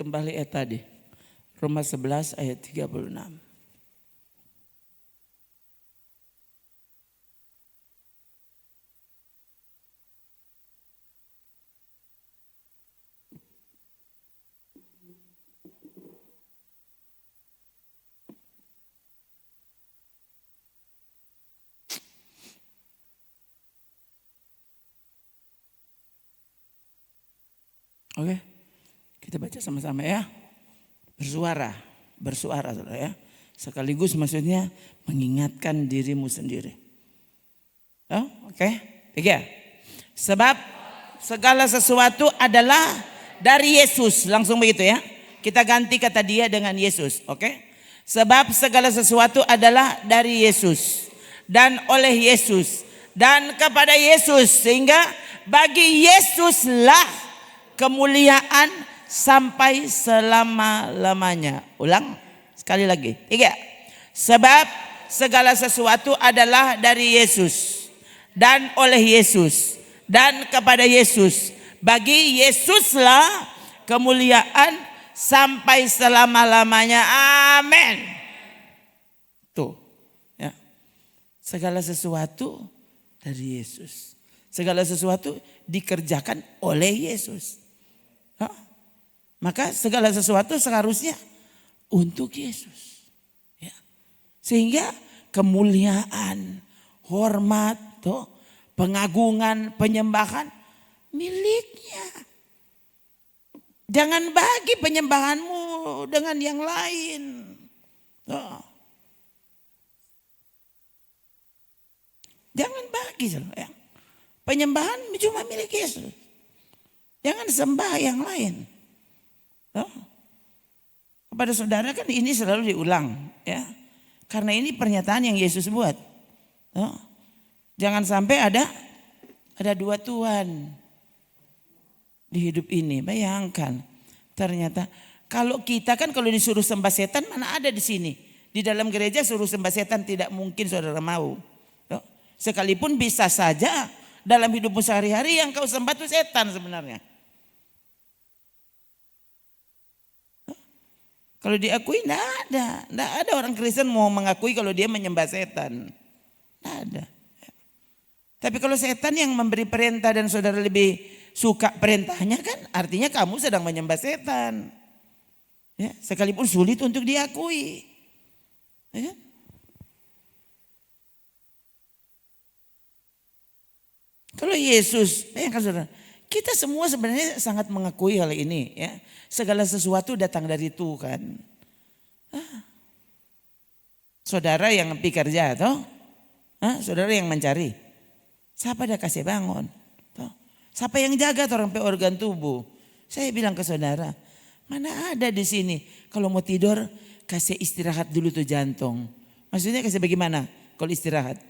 kembali tadi. Roma 11 ayat 36. Oke, kita baca sama-sama ya. Bersuara saudara ya. Sekaligus maksudnya mengingatkan dirimu sendiri. Oh, oke, tiga. Sebab segala sesuatu adalah dari Yesus. Langsung begitu ya. Kita ganti kata dia dengan Yesus, oke? Sebab segala sesuatu adalah dari Yesus dan oleh Yesus dan kepada Yesus, sehingga bagi Yesuslah kemuliaan sampai selama-lamanya. Ulang sekali lagi. Tiga. Sebab segala sesuatu adalah dari Yesus dan oleh Yesus dan kepada Yesus. Bagi Yesuslah kemuliaan sampai selama-lamanya. Amin. Tuh. Ya. Segala sesuatu dari Yesus. Segala sesuatu dikerjakan oleh Yesus. Maka segala sesuatu seharusnya untuk Yesus. Ya. Sehingga kemuliaan, hormat, pengagungan, penyembahan miliknya. Jangan bagi penyembahanmu dengan yang lain. Jangan bagi. Ya. Penyembahan cuma milik Yesus. Jangan sembah yang lain. Kepada saudara kan ini selalu diulang ya. Karena ini pernyataan yang Yesus buat. Jangan sampai ada dua Tuhan di hidup ini. Bayangkan ternyata kalau kita kan kalau disuruh sembah setan mana ada di sini. Di dalam gereja suruh sembah setan tidak mungkin saudara mau. Sekalipun bisa saja dalam hidupmu sehari-hari yang kau sembah itu setan sebenarnya. Kalau diakui enggak ada orang Kristen mau mengakui kalau dia menyembah setan. Enggak ada. Tapi kalau setan yang memberi perintah dan saudara lebih suka perintahnya kan artinya kamu sedang menyembah setan. Ya, sekalipun sulit untuk diakui. Ya. Kalau Yesus, bayangkan saudara, kita semua sebenarnya sangat mengakui hal ini ya. Segala sesuatu datang dari Tuhan. Saudara yang bekerja toh? Saudara yang mencari. Siapa dah kasih bangun? Toh? Siapa yang jaga orang pe organ tubuh? Saya bilang ke saudara, mana ada di sini kalau mau tidur kasih istirahat dulu tuh jantung. Maksudnya kasih bagaimana kalau istirahat?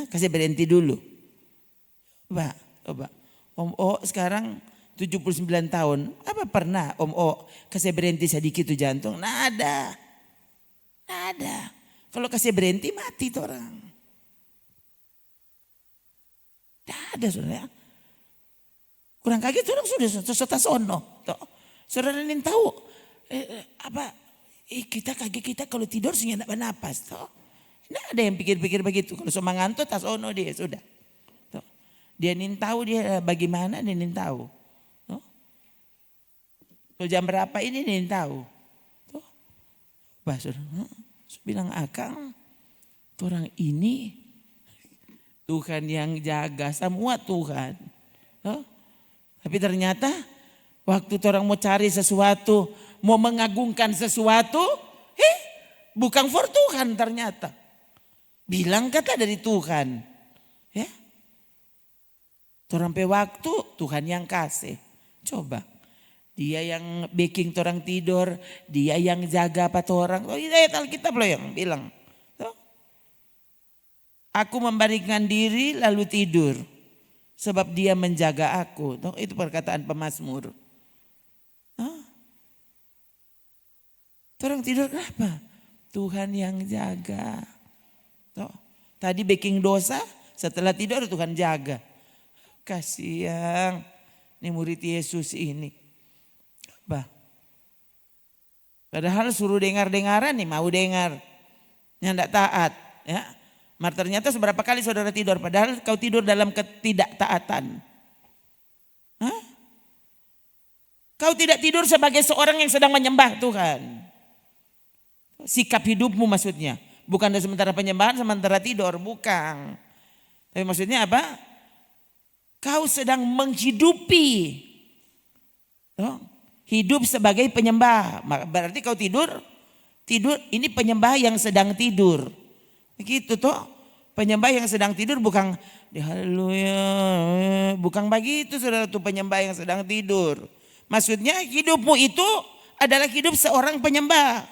Kasih berhenti dulu. Coba. Om O sekarang 79 tahun. Apa pernah Om O kasih berhenti sedikit tuh jantung? Nggak ada. Kalau kasih berhenti mati tuh orang. Nggak ada saudara. Kurang kaget orang sudah sono. Saudara ini tahu kita kaget kita kalau tidur sehingga tidak bernapas. Nggak ada yang pikir-pikir begitu. Kalau sama ngantuk tas sono dia sudah. Dia nin tahu dia bagaimana dia nin tahu. Kalau jam berapa ini nin tahu. Saya bilang Akang, orang ini Tuhan yang jaga semua Tuhan. Tapi ternyata waktu orang mau cari sesuatu, mau mengagungkan sesuatu, bukan for Tuhan ternyata. Bilang kata dari Tuhan. Ya. Sampai waktu Tuhan yang kasih. Coba. Dia yang baking orang tidur. Dia yang jaga apa orang. Ayat Alkitab loh yang bilang. Aku membaringkan diri lalu tidur. Sebab dia menjaga aku. Itu perkataan pemazmur. Orang tidur kenapa? Tuhan yang jaga. Tadi baking dosa. Setelah tidur Tuhan jaga. Kasihan ini murid Yesus ini. Padahal suruh dengar-dengaran nih mau dengar. Yang tidak taat. Ya. Ternyata seberapa kali saudara tidur padahal kau tidur dalam ketidaktaatan. Hah? Kau tidak tidur sebagai seorang yang sedang menyembah Tuhan. Sikap hidupmu maksudnya. Bukan dari sementara penyembahan sementara tidur. Bukan. Tapi maksudnya apa? Kau sedang menghidupi. Hidup sebagai penyembah. Berarti kau tidur ini penyembah yang sedang tidur. Begitu toh. Penyembah yang sedang tidur bukan haleluya. Bukan begitu saudara tuh penyembah yang sedang tidur. Maksudnya hidupmu itu adalah hidup seorang penyembah.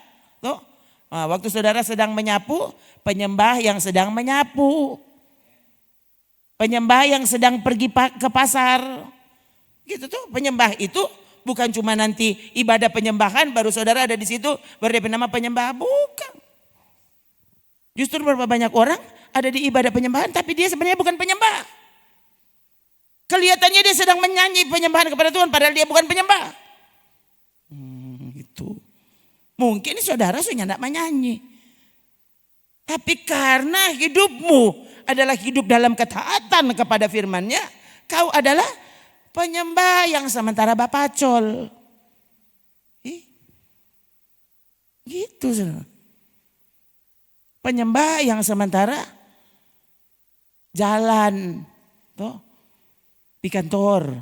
Toh. Nah, waktu saudara sedang menyapu, penyembah yang sedang menyapu. Penyembah yang sedang pergi ke pasar. Gitu tuh penyembah itu bukan cuma nanti ibadah penyembahan baru saudara ada di situ berdiri nama penyembah. Bukan. Justru berapa banyak orang ada di ibadah penyembahan tapi dia sebenarnya bukan penyembah. Kelihatannya dia sedang menyanyi penyembahan kepada Tuhan padahal dia bukan penyembah. Itu. Mungkin saudara sudah tidak menyanyi. Tapi karena hidupmu adalah hidup dalam ketaatan kepada firman-Nya, kau adalah penyembah yang sementara bapacol. Gitu saudara. Penyembah yang sementara jalan toh, di kantor.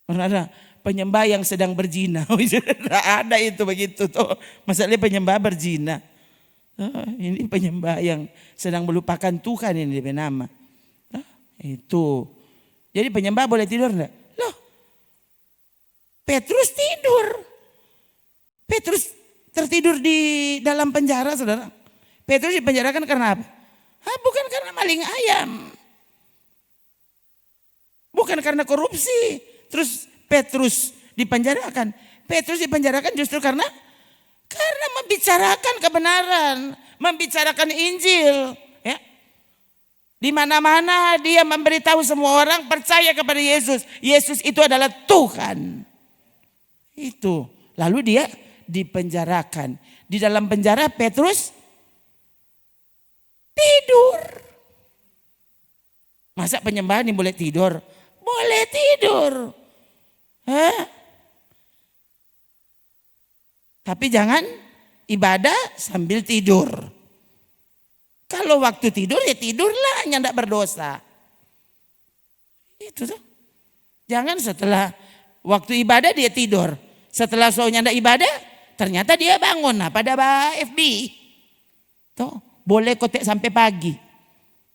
Pernah ada penyembah yang sedang berzina. Tidak ada itu begitu toh. Masalahnya penyembah berzina. Ini penyembah yang sedang melupakan Tuhan ini diberi nama. Itu. Jadi penyembah boleh tidur enggak? Loh. Petrus tidur. Petrus tertidur di dalam penjara saudara. Petrus dipenjarakan karena apa? Bukan karena maling ayam. Bukan karena korupsi. Terus Petrus dipenjarakan. Petrus dipenjarakan justru karena membicarakan kebenaran, membicarakan Injil, ya. Di mana-mana dia memberitahu semua orang percaya kepada Yesus. Yesus itu adalah Tuhan. Itu. Lalu dia dipenjarakan. Di dalam penjara Petrus tidur. Masa penyembahan ini boleh tidur? Boleh tidur. Tapi jangan ibadah sambil tidur. Kalau waktu tidur ya tidurlah, yang tidak berdosa. Itu tuh. Jangan setelah waktu ibadah dia tidur. Setelah soalnya tidak ibadah, ternyata dia bangun. Nah, pada FB. Tuh, boleh kotek sampai pagi.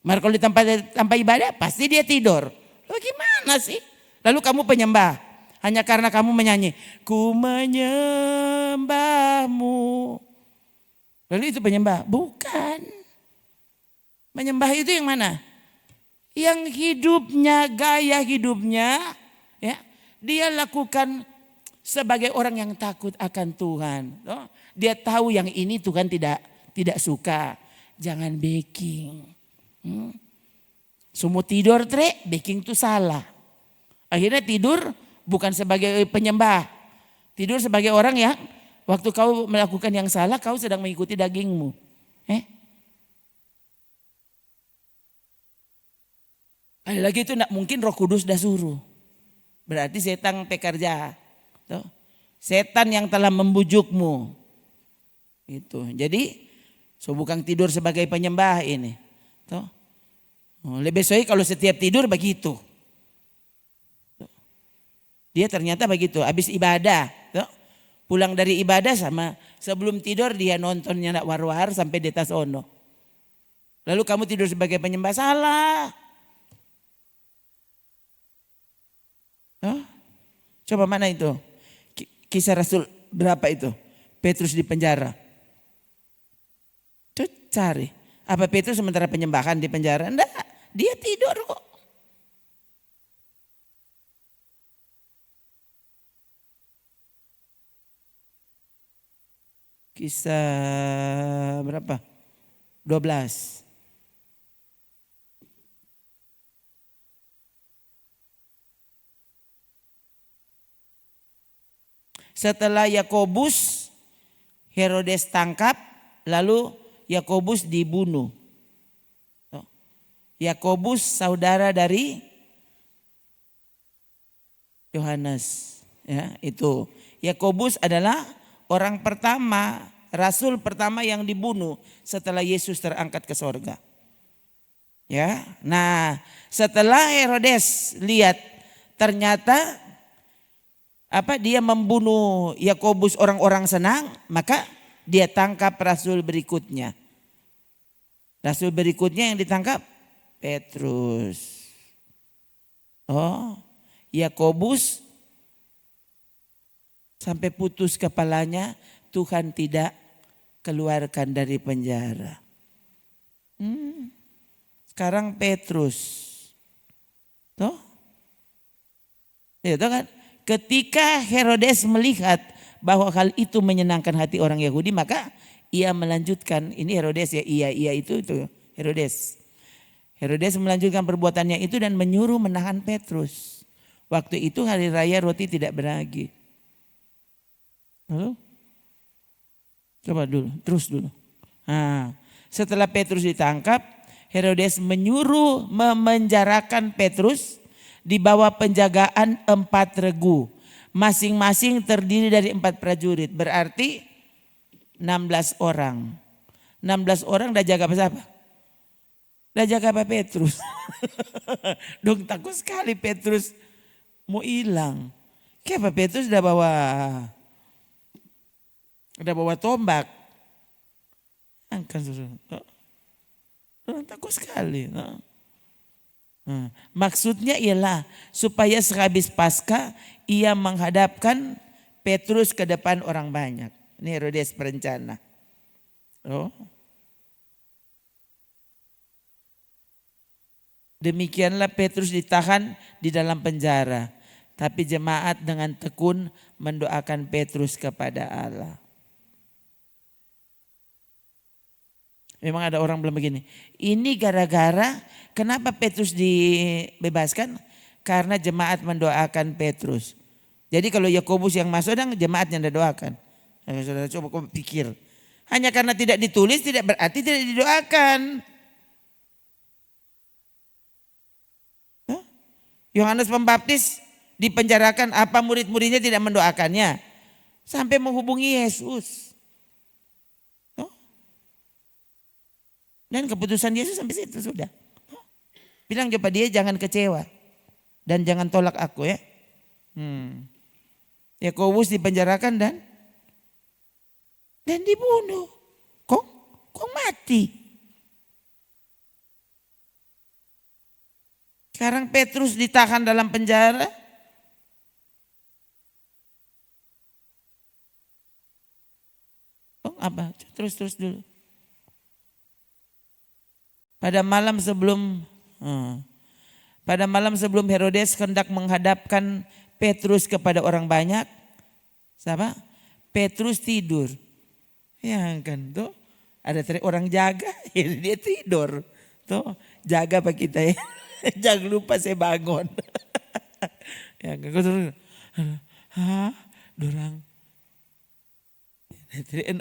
Maka kalau di tempat ibadah pasti dia tidur. Lalu gimana sih? Lalu kamu penyembah. Hanya karena kamu menyanyi. Ku menyembahmu. Lalu itu penyembah? Bukan. Menyembah itu yang mana? Yang hidupnya, gaya hidupnya. Ya, dia lakukan sebagai orang yang takut akan Tuhan. Dia tahu yang ini Tuhan tidak suka. Jangan baking. Semua tidur baking itu salah. Akhirnya tidur bukan sebagai penyembah. Tidur sebagai orang yang waktu kau melakukan yang salah kau sedang mengikuti dagingmu. Ada lagi itu tidak mungkin Roh Kudus dah suruh. Berarti setan pekerja. Setan yang telah membujukmu. Itu. Jadi bukan tidur sebagai penyembah ini. Lebih baik kalau setiap tidur begitu. Dia ternyata begitu, habis ibadah. Pulang dari ibadah sama sebelum tidur dia nontonnya nak war-war sampai di atas ono. Lalu kamu tidur sebagai penyembah, salah. Coba mana itu? Kisah Rasul berapa itu? Petrus di penjara. Cari. Apa Petrus sementara penyembahan di penjara? Enggak, dia tidur kok. Kisah berapa? 12. Setelah Yakobus, Herodes tangkap, lalu Yakobus dibunuh. Yakobus saudara dari Yohanes, ya, itu. Yakobus adalah orang pertama, rasul pertama yang dibunuh setelah Yesus terangkat ke sorga. Ya, nah setelah Herodes lihat ternyata dia membunuh Yakobus, orang-orang senang, maka dia tangkap rasul berikutnya. Rasul berikutnya yang ditangkap Petrus. Yakobus sampai putus kepalanya, Tuhan tidak keluarkan dari penjara. Sekarang Petrus. Itu kan? Ketika Herodes melihat bahwa hal itu menyenangkan hati orang Yahudi, maka ia melanjutkan, ini Herodes ya, iya itu Herodes. Herodes melanjutkan perbuatannya itu dan menyuruh menahan Petrus. Waktu itu hari raya roti tidak beragi. Lalu? Coba dulu, terus dulu. Nah, setelah Petrus ditangkap, Herodes menyuruh memenjarakan Petrus di bawah penjagaan 4 regu. Masing-masing terdiri dari 4 prajurit. Berarti 16 orang. 16 orang udah jaga apa siapa? Udah jaga Pak Petrus. Dong takut sekali Petrus mau hilang. Kayak Pak Petrus udah bawa tombak. Angkat takut sekali. Maksudnya ialah supaya sehabis Paskah ia menghadapkan Petrus ke depan orang banyak. Ini Herodes berencana. Demikianlah Petrus ditahan di dalam penjara. Tapi jemaat dengan tekun mendoakan Petrus kepada Allah. Memang ada orang bilang begini, ini gara-gara kenapa Petrus dibebaskan? Karena jemaat mendoakan Petrus. Jadi kalau Yakobus yang masuk dan jemaatnya tidak doakan. Saudara coba pikir. Hanya karena tidak ditulis tidak berarti tidak didoakan. Yohanes Pembaptis dipenjarakan, apa murid-muridnya tidak mendoakannya? Sampai menghubungi Yesus. Dan keputusan Yesus sampai situ sudah. Bilang kepada dia jangan kecewa. Dan jangan tolak aku ya. Yakobus dipenjarakan dan dibunuh. Kok mati? Sekarang Petrus ditahan dalam penjara. Apa? Terus dulu. Pada malam sebelum Herodes hendak menghadapkan Petrus kepada orang banyak, siapa? Petrus tidur. Ya kan tuh, ada orang jaga, dia tidur. Tuh, jaga Pak kita ya. Jangan lupa saya bangun. Ya kan,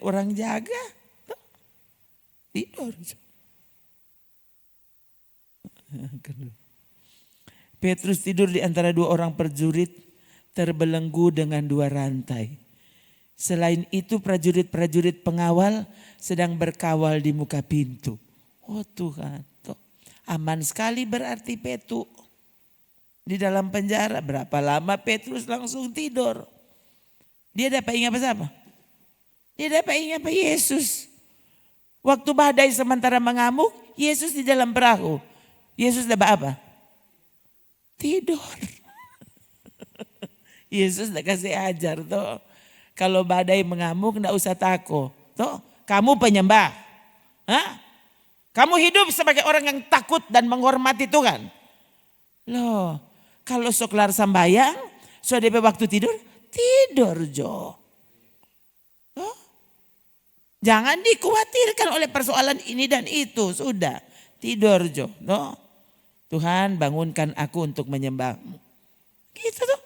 orang jaga, tidur. Petrus tidur di antara 2 orang prajurit terbelenggu dengan 2 rantai. Selain itu prajurit-prajurit pengawal sedang berkawal di muka pintu. Oh Tuhan, aman sekali berarti Petrus di dalam penjara. Berapa lama Petrus langsung tidur. Dia dapat ingat apa siapa? Dia dapat ingat apa? Yesus. Waktu badai sementara mengamuk, Yesus di dalam perahu. Yesus dapat apa? Tidur. Yesus udah kasih ajar tuh. Kalau badai mengamuk enggak usah takut. Tuh, kamu penyembah. Kamu hidup sebagai orang yang takut dan menghormati Tuhan. Loh, kalau sok lar sambayang, so DP waktu tidur Jo. Jangan dikhawatirkan oleh persoalan ini dan itu, sudah tidur Jo. Tuhan bangunkan aku untuk menyembahmu. Gitu tuh.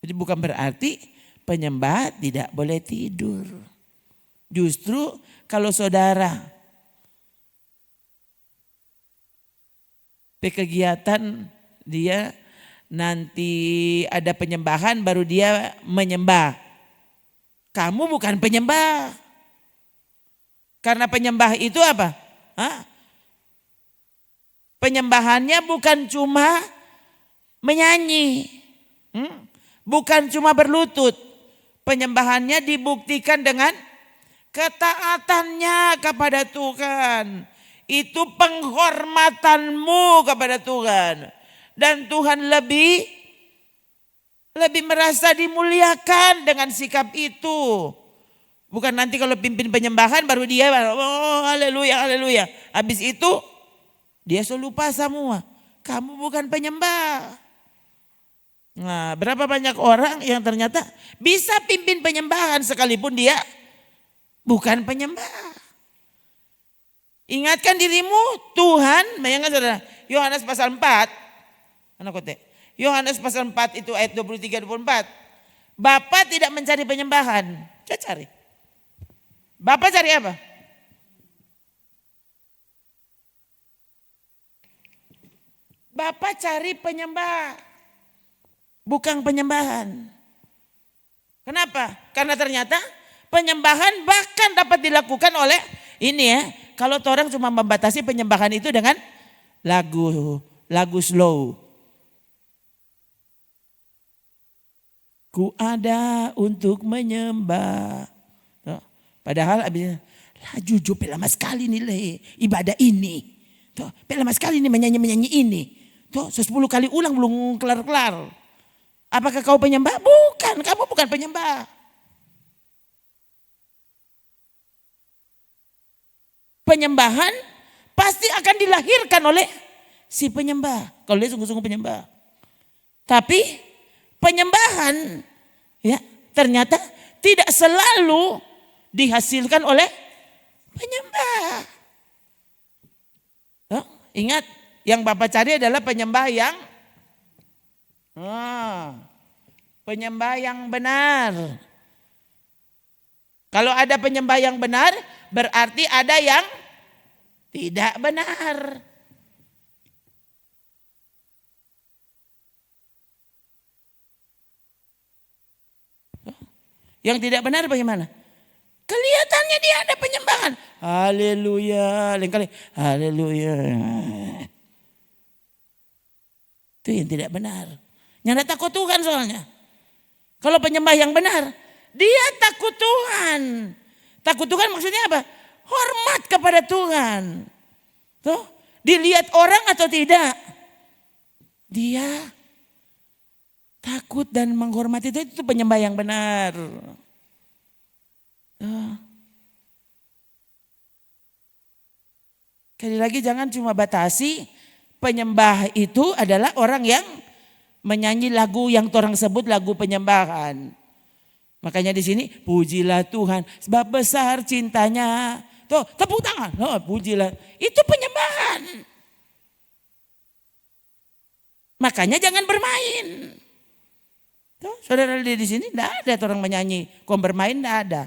Jadi bukan berarti penyembah tidak boleh tidur. Justru kalau saudara kegiatan dia nanti ada penyembahan baru dia menyembah. Kamu bukan penyembah. Karena penyembah itu apa? Hah? Penyembahannya bukan cuma menyanyi. Bukan cuma berlutut. Penyembahannya dibuktikan dengan ketaatannya kepada Tuhan. Itu penghormatanmu kepada Tuhan. Dan Tuhan lebih merasa dimuliakan dengan sikap itu. Bukan nanti kalau pimpin penyembahan baru dia, oh haleluya, haleluya. Habis itu dia lupa semua. Kamu bukan penyembah. Nah, berapa banyak orang yang ternyata bisa pimpin penyembahan sekalipun dia bukan penyembah. Ingatkan dirimu, Tuhan, bayangkan saudara, Yohanes pasal 4. Yohanes pasal 4 itu ayat 23-24. Bapa tidak mencari penyembahan. Coba cari. Bapak cari apa? Bapak cari penyembah. Bukan penyembahan. Kenapa? Karena ternyata penyembahan bahkan dapat dilakukan oleh ini ya. Kalau orang cuma membatasi penyembahan itu dengan lagu slow. Ku ada untuk menyembah. Padahal abisnya jujur lama sekali nih ibadah ini. Tuh, lama sekali nih menyanyi ini. Tuh, 10 kali ulang belum kelar-kelar. Apakah kau penyembah? Bukan, kamu bukan penyembah. Penyembahan pasti akan dilahirkan oleh si penyembah. Kalau dia sungguh-sungguh penyembah. Tapi penyembahan ya ternyata tidak selalu dihasilkan oleh penyembah. Ingat, yang Bapak cari adalah penyembah yang benar. Kalau ada penyembah yang benar, berarti ada yang tidak benar. Yang tidak benar bagaimana? Kelihatannya dia ada penyembahan. Haleluya. Lain kali. Haleluya. Itu yang tidak benar. Yang tidak takut Tuhan soalnya. Kalau penyembah yang benar. Dia takut Tuhan. Takut Tuhan maksudnya apa? Hormat kepada Tuhan. Tuh, dilihat orang atau tidak. Dia takut dan menghormati itu penyembah yang benar. Sekali lagi jangan cuma batasi penyembah itu adalah orang yang menyanyi lagu yang orang sebut lagu penyembahan. Makanya di sini pujilah Tuhan sebab besar cintanya. Tuh tepuk tangan, pujilah. Itu penyembahan. Makanya jangan bermain. Tuh, saudara di sini tidak ada orang menyanyi, kau bermain tidak ada.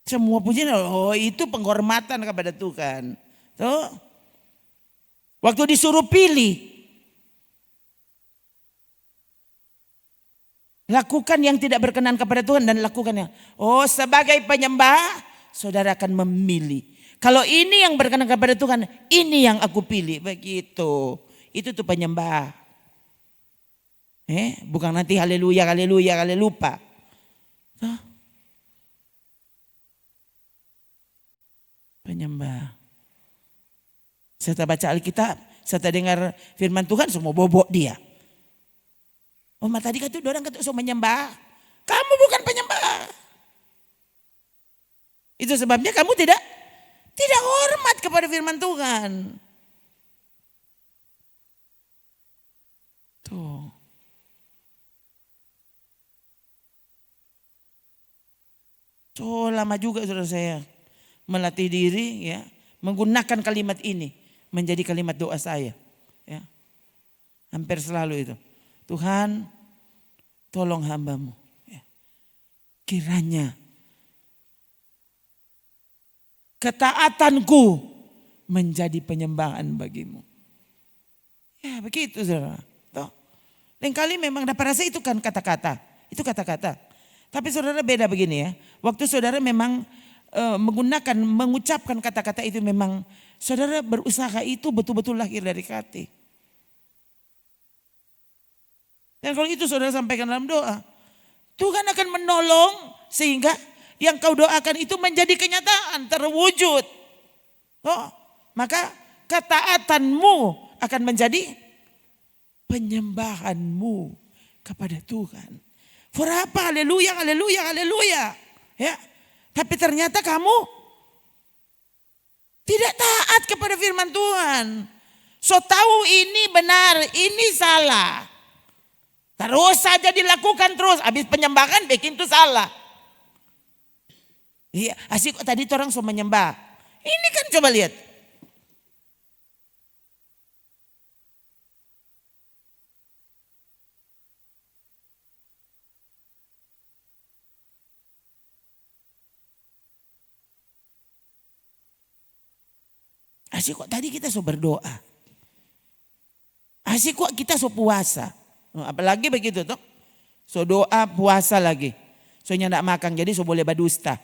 Semua pujian, itu penghormatan kepada Tuhan. Tuh. Waktu disuruh pilih, lakukan yang tidak berkenan kepada Tuhan dan lakukan yang. Sebagai penyembah, saudara akan memilih. Kalau ini yang berkenan kepada Tuhan, ini yang aku pilih. Begitu. Itu tuh penyembah. Bukan nanti haleluya, haleluya, haleluya. Penyembah. Setelah baca Alkitab, setelah dengar firman Tuhan, semua bobok dia. Tadi kata orang kata menyembah. Kamu bukan penyembah. Itu sebabnya kamu tidak hormat kepada firman Tuhan. Tuh. Lama juga saudara saya melatih diri ya menggunakan kalimat ini. menjadi kalimat doa saya. Ya. Hampir selalu itu. Tuhan, tolong hamba-Mu. Ya. Kiranya ketaatanku menjadi penyembahan bagimu. Ya begitu saudara. Toh. Lain kali memang dapat rasa itu kan kata-kata. Itu kata-kata. Tapi saudara beda begini ya. Waktu saudara memang mengucapkan kata-kata itu memang saudara berusaha itu betul-betul lahir dari hati. Dan kalau itu saudara sampaikan dalam doa, Tuhan akan menolong sehingga yang kau doakan itu menjadi kenyataan, terwujud. Oh, maka ketaatanmu akan menjadi penyembahanmu kepada Tuhan. For apa? Haleluya, haleluya, haleluya. Ya. Tapi ternyata kamu tidak taat kepada firman Tuhan. So tahu ini benar, ini salah. Terus saja dilakukan terus. Habis penyembahan bikin itu salah. Iya, asik tadi orang so menyembah. Ini kan coba lihat. Asik kok tadi kita so berdoa. Asik kok kita so puasa. Apalagi begitu toh. So doa puasa lagi. So nyandak makan jadi so boleh berdusta.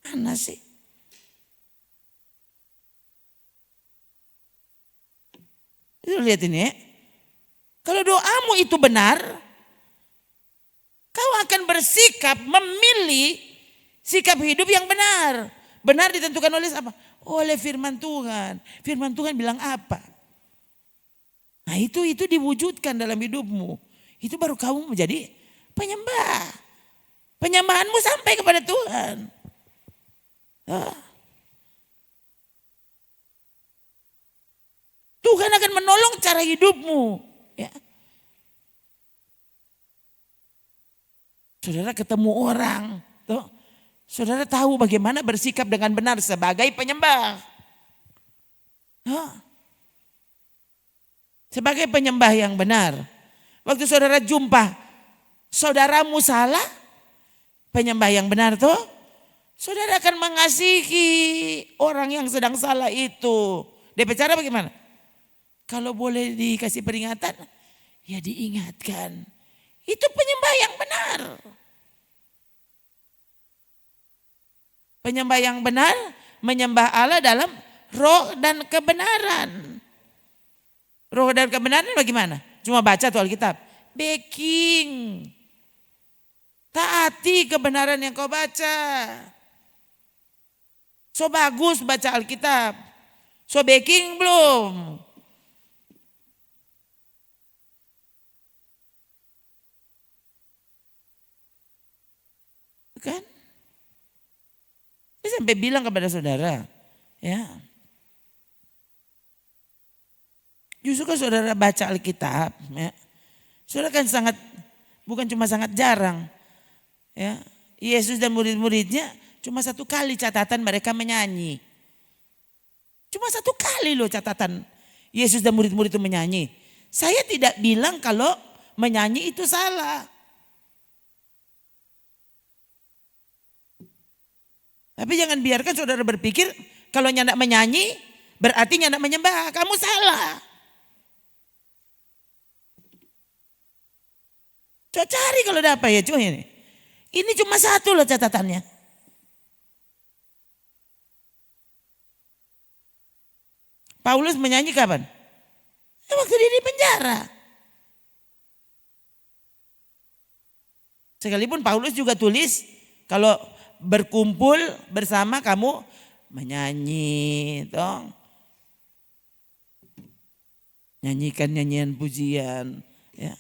Mana sih? Lihat ini ya. Kalau doamu itu benar. Kau akan bersikap memilih sikap hidup yang benar. Benar ditentukan oleh apa? Oleh firman Tuhan. Firman Tuhan bilang apa? Nah itu diwujudkan dalam hidupmu. Itu baru kamu menjadi penyembah. Penyembahanmu sampai kepada Tuhan. Tuhan akan menolong cara hidupmu. Ya. Saudara ketemu orang. Tuh. Saudara tahu bagaimana bersikap dengan benar sebagai penyembah. Sebagai penyembah yang benar. Waktu saudara jumpa saudaramu salah, penyembah yang benar tuh, saudara akan mengasihi orang yang sedang salah itu. DP cara bagaimana? Kalau boleh dikasih peringatan, ya diingatkan. Itu penyembah yang benar. Penyembah yang benar, menyembah Allah dalam roh dan kebenaran. Roh dan kebenaran bagaimana? Cuma baca tuh Alkitab. Baking. Taati kebenaran yang kau baca. So bagus baca Alkitab. So baking belum? Kan? Saya sampai bilang kepada saudara. Ya. Justru kalau saudara baca Alkitab, ya, saudara kan sangat, bukan cuma sangat jarang. Ya, Yesus dan murid-muridnya cuma satu kali catatan mereka menyanyi. Cuma satu kali loh catatan Yesus dan murid-murid itu menyanyi. Saya tidak bilang kalau menyanyi itu salah. Tapi jangan biarkan saudara berpikir kalau nyandak menyanyi berarti nyandak menyembah. Kamu salah. Coba cari kalau ada apa ya cuy ini. Ini cuma satu loh catatannya. Paulus menyanyi kapan? Waktu dia di penjara. Sekalipun Paulus juga tulis kalau berkumpul bersama kamu menyanyi, dong. Nyanyikan nyanyian pujian, ya.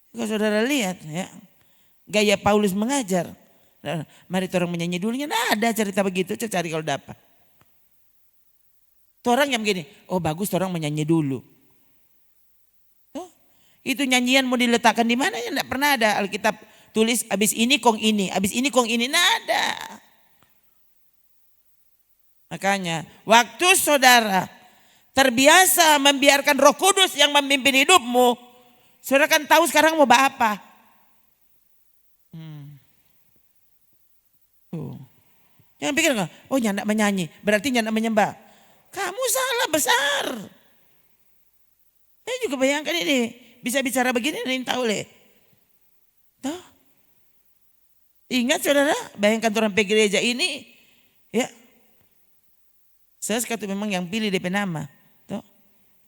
Kalau saudara lihat, ya, gaya Paulus mengajar. Mari orang menyanyi dulu, nah ada cerita begitu, cari kalau dapat. Orang yang begini, oh bagus orang menyanyi dulu. Oh, itu nyanyian mau diletakkan di mana ya? Tidak pernah ada Alkitab tulis abis ini kong ini, abis ini kong ini, nah ada. Makanya waktu saudara terbiasa membiarkan Roh Kudus yang memimpin hidupmu, saudara kan tahu sekarang mau apa. Jangan pikir, oh nyandak menyanyi, berarti nyandak menyembah. Kamu salah besar. Saya juga bayangkan ini, bisa bicara begini, ini tahu leh. Tuh. Ingat saudara, bayangkan orang pergi gereja ini, ya. Saya sekatu memang yang pilih DP nama. Tuh.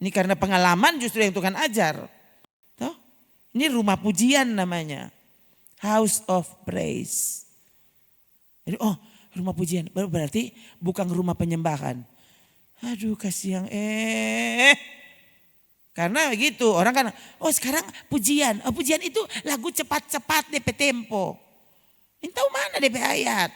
Ini karena pengalaman justru yang Tuhan ajar. Tuh. Ini rumah pujian namanya. House of Praise. Jadi, rumah pujian, berarti bukan rumah penyembahan. Aduh kasihan karena begitu orang kan, sekarang pujian. Pujian itu lagu cepat-cepat DP tempo. Ini tahu mana DP ayat?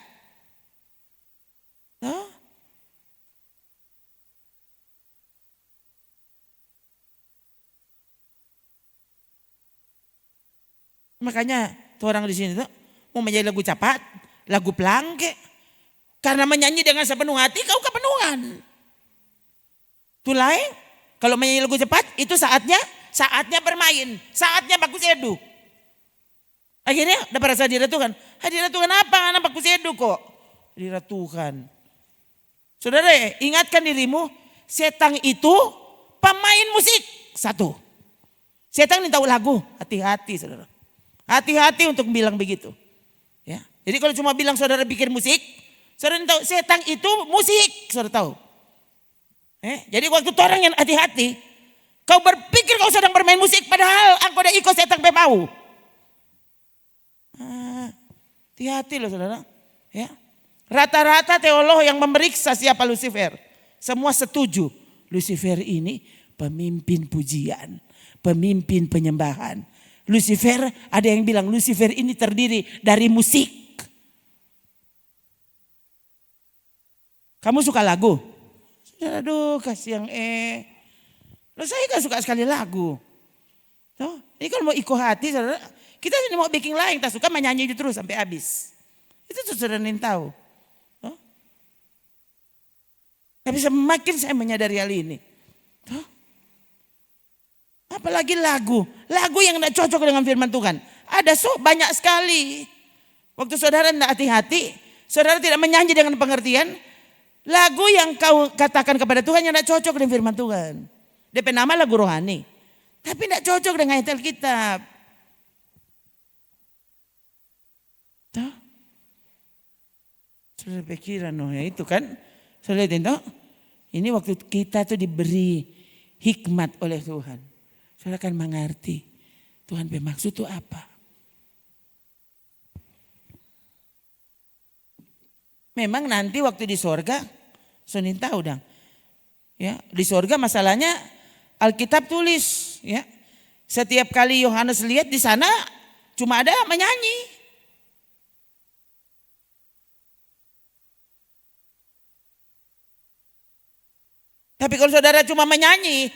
Makanya tuh orang di sini tuh mau menjadi lagu cepat, lagu pelangke. Karena menyanyi dengan sepenuh hati kau kepenuhan. Tuh lain, kalau menyanyi lagu cepat itu saatnya bermain, saatnya baku seduh. Akhirnya dapat rasa hadirat Tuhan. Hadirat Tuhan apa? Anak baku seduh kok. Hadirat Tuhan. Saudara ingatkan dirimu, setan itu pemain musik. Satu. Setan ini tahu lagu, hati-hati saudara. Hati-hati untuk bilang begitu. Ya. Jadi kalau cuma bilang saudara bikin musik, saudara tahu setan itu musik, saudara tahu. Jadi waktu orang yang hati-hati, kau berpikir kau sedang bermain musik, padahal engkau udah ikut setan mau. Hati-hati loh saudara. Ya. Rata-rata teolog yang memeriksa siapa Lucifer, semua setuju Lucifer ini pemimpin pujian, pemimpin penyembahan. Lucifer, ada yang bilang Lucifer ini terdiri dari musik. Kamu suka lagu? Aduh kasihan Loh saya kan suka sekali lagu. Tuh, ini kalau mau ikut hati saudara, kita ini mau bikin lain, tak suka menyanyi itu terus sampai habis. Itu tuh saudara tahu. Tuh. Tapi semakin saya menyadari hal ini. Tuh. Apalagi lagu yang tidak cocok dengan firman Tuhan. Ada banyak sekali. Waktu saudara tidak hati-hati, saudara tidak menyanyi dengan pengertian, lagu yang kau katakan kepada Tuhan yang tidak cocok dengan firman Tuhan. DP nama lagu rohani. Tapi tidak cocok dengan ayat Alkitab. Tuh. Saudara pikiran ya itu kan. Saudara lihat itu. Ini waktu kita tuh diberi hikmat oleh Tuhan. Saudara akan mengerti Tuhan bermaksud itu apa. Memang nanti waktu di sorga, Sonin tahu dong. Ya, di sorga masalahnya Alkitab tulis, ya. Setiap kali Yohanes lihat di sana cuma ada menyanyi. Tapi kalau saudara cuma menyanyi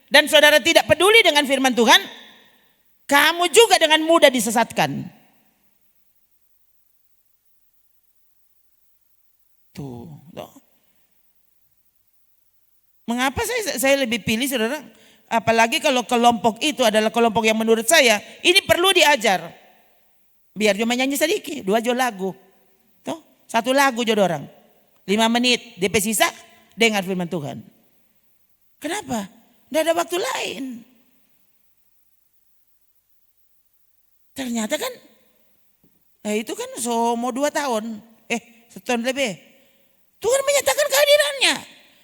dan saudara tidak peduli dengan firman Tuhan, kamu juga dengan mudah disesatkan. Tuh. Mengapa saya lebih pilih saudara? Apalagi kalau kelompok itu adalah kelompok yang menurut saya ini perlu diajar. Biar cuma nyanyi sedikit, 2 jo lagu. Tuh, 1 lagu jodoh orang. 5 menit, DP sisa dengar firman Tuhan. Kenapa? Tidak ada waktu lain. Ternyata kan, itu kan mau 2 tahun. Setahun lebih. Tuhan menyatakan kehadirannya.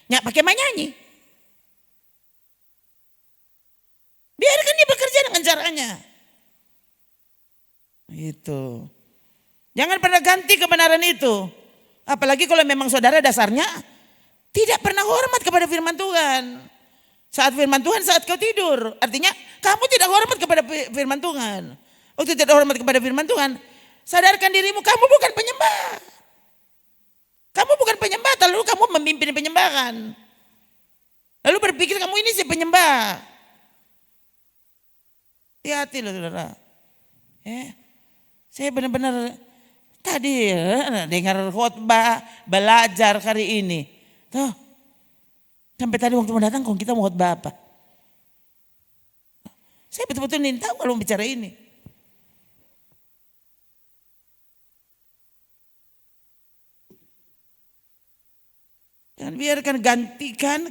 Nggak pakai menyanyi. Biarkan dia bekerja dengan caranya. Itu. Jangan pernah ganti kebenaran itu. Apalagi kalau memang saudara dasarnya tidak pernah hormat kepada firman Tuhan. Saat firman Tuhan saat kau tidur. Artinya kamu tidak hormat kepada firman Tuhan. Waktu tidak hormat kepada firman Tuhan, sadarkan dirimu kamu bukan penyembah. Kamu bukan penyembah, lalu kamu memimpin penyembahan. Lalu berpikir kamu ini si penyembah. Hati-hati loh saudara. Saya benar-benar tadi dengar khotbah, belajar hari ini. Tuh. Sampai tadi waktu mau datang kok kita mau khotbah apa? Saya betul-betul ingin tahu kalau bicara ini. Jangan biarkan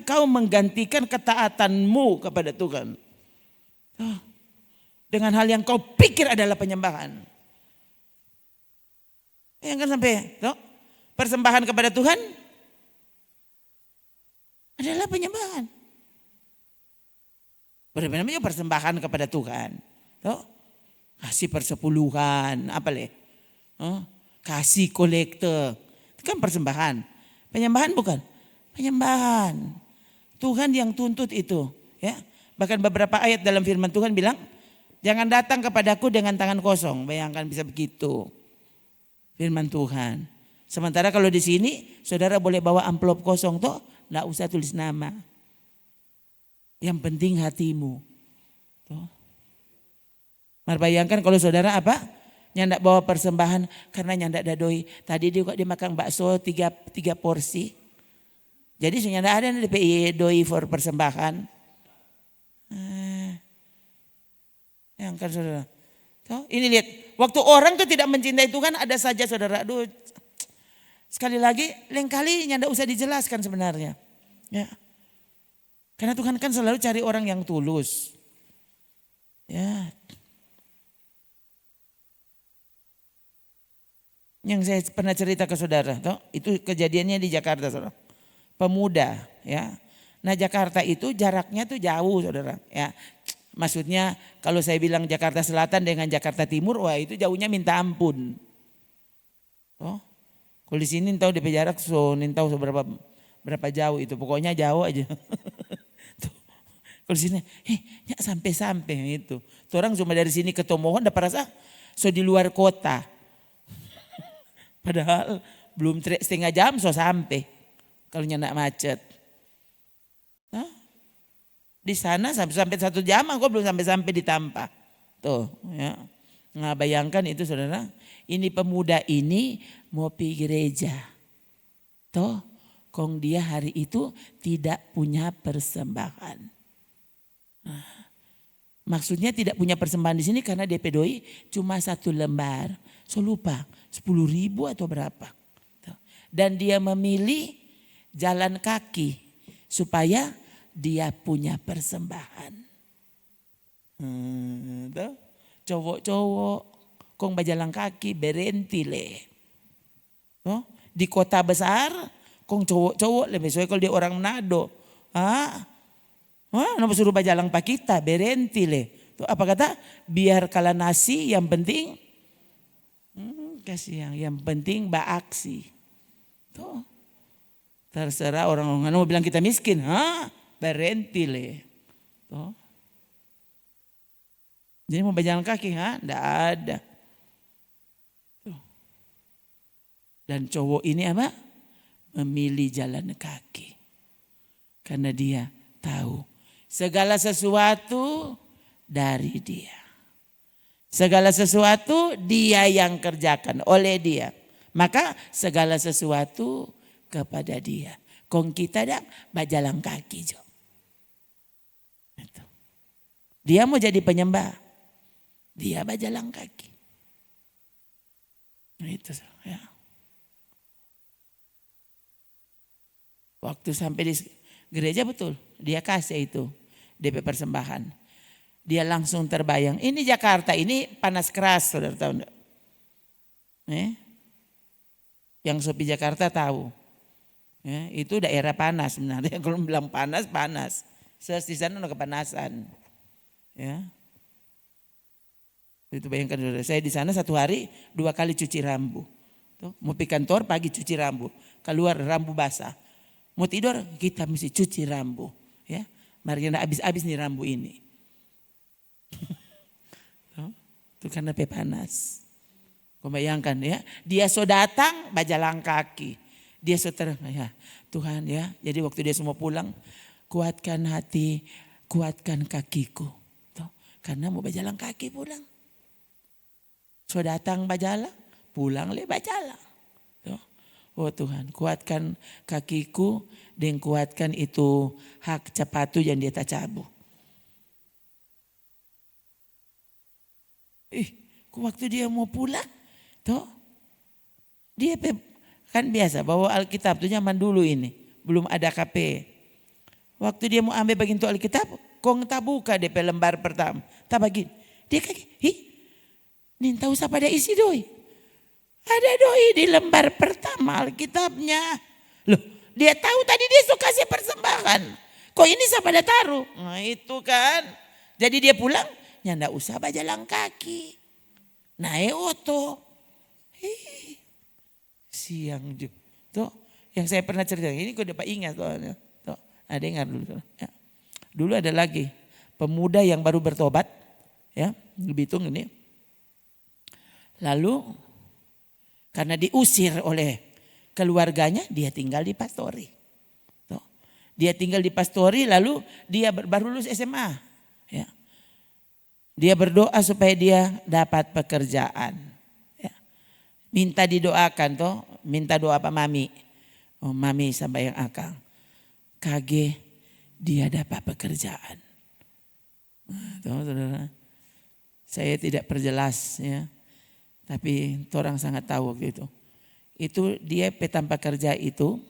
kau menggantikan ketaatanmu kepada Tuhan. Dengan hal yang kau pikir adalah penyembahan. Bayangkan sampai persembahan kepada Tuhan adalah penyembahan. Berbeda persembahan kepada Tuhan. Kasih persepuluhan, kasih kolekte. Itu kan persembahan. Penyembahan bukan? Penyembahan. Tuhan yang tuntut itu. Ya. Bahkan beberapa ayat dalam firman Tuhan bilang, jangan datang kepadaku dengan tangan kosong. Bayangkan bisa begitu. Firman Tuhan. Sementara kalau di sini saudara boleh bawa amplop kosong toh, enggak usah tulis nama. Yang penting hatimu. Toh. Mari bayangkan kalau saudara nyandak bawa persembahan karena nyandak dadoi. Tadi dia makan bakso 3 porsi. Jadi nyandak ada DPI doi for persembahan. Yang kan saudara. Toh, ini lihat, waktu orang tuh tidak mencintai Tuhan ada saja saudara. Aduh, sekali lagi, lain kali nyandak usah dijelaskan sebenarnya. Ya. Karena Tuhan kan selalu cari orang yang tulus. Ya. Yang saya pernah cerita ke saudara, toh, itu kejadiannya di Jakarta, saudara. Pemuda, ya. Nah, Jakarta itu jaraknya tuh jauh, saudara. Ya, maksudnya kalau saya bilang Jakarta Selatan dengan Jakarta Timur, wah itu jauhnya minta ampun. Oh, kalau di sini tahu DP jarak, tahu berapa jauh itu, pokoknya jauh aja. Kalau di sini, sampai itu. Tuh orang cuma dari sini ke Tomohon, dapat rasa di luar kota. Padahal belum setengah jam sampai. Kalau nyandak macet. Nah, di sana sampai 1 jam aku belum sampai di Tampa. Tuh ya. Nah, bayangkan itu saudara. Ini pemuda ini mau pergi gereja. Tuh, kong dia hari itu tidak punya persembahan. Nah, maksudnya tidak punya persembahan di sini karena DP doi cuma 1 lembar. So lupa 10.000 atau berapa. Dan dia memilih jalan kaki supaya dia punya persembahan. Cowok-cowok kong berjalan kaki berentile. Di kota besar kong cowok-cowok lebih soalnya kalau dia orang Manado. Nama suruh berjalan pak kita berentile. Apa kata? Biar kala nasi yang penting kasih yang penting beraksi. Tuh. Terserah orang-orang mau bilang kita miskin, berentile. Tuh. Jadi mau berjalan kaki, enggak ada. Tuh. Dan cowok ini memilih jalan kaki. Karena dia tahu segala sesuatu dari dia. Segala sesuatu dia yang kerjakan oleh dia. Maka segala sesuatu kepada dia. Kong kita dah berjalan kaki jo. Dia mau jadi penyembah. Dia berjalan kaki. Itu ya. Waktu sampai di gereja betul. Dia kasih itu DP persembahan. Dia langsung terbayang. Ini Jakarta ini panas keras, saudara tahu enggak? Yang sopi Jakarta tahu. Ya, itu daerah panas sebenarnya. Kalau bilang panas, panas. Di sana ada kepanasan. Ya. Itu bayangkan saudara. Saya di sana 1 hari 2 kali cuci rambut. Tuh, mau pergi kantor pagi cuci rambut. Keluar rambut basah. Mau tidur kita mesti cuci rambut. Ya. Mari kita habis-habis nih rambut ini. Itu karena panas. Kau bayangkan ya, dia so datang berjalan kaki. Dia so ya Tuhan ya. Jadi waktu dia semua pulang, kuatkan hati, kuatkan kakiku. Tuh, karena mau berjalan kaki pulang. So datang berjalan, pulang le berjalan. Tuh. Oh Tuhan, kuatkan kakiku dan kuatkan itu hak sepatu yang dia tak cabu. Waktu dia mau pulang, toh dia kan biasa bawa Alkitab tuh zaman dulu ini, belum ada KP. Waktu dia mau ambil bagian itu Alkitab, kong tak buka DP lembar pertama, tak bagi. Dia kaget, nih tahu siapa ada isi doi. Ada doi di lembar pertama Alkitabnya. Loh, dia tahu tadi dia suka kasih persembahan. Kok ini siapa ada taruh? Nah itu kan. Jadi dia pulang, ya enggak usah berjalan kaki. Naik oto. Siang juga. Tuh, yang saya pernah cerita, ini kok dapat ingat. Tuh, ada dengar dulu. Ya. Dulu ada lagi pemuda yang baru bertobat. Ya, di Bitung ini. Lalu karena diusir oleh keluarganya, dia tinggal di Pastori. Tuh. Dia tinggal di Pastori, lalu dia baru lulus SMA. Ya. Dia berdoa supaya dia dapat pekerjaan. Ya. Minta didoakan toh, minta doa Pak Mami. Oh Mami sampai yang akang. Kage dia dapat pekerjaan. Nah, tuh, saudara. Saya tidak perjelas ya. Tapi orang sangat tahu waktu itu. Itu dia tanpa kerja itu.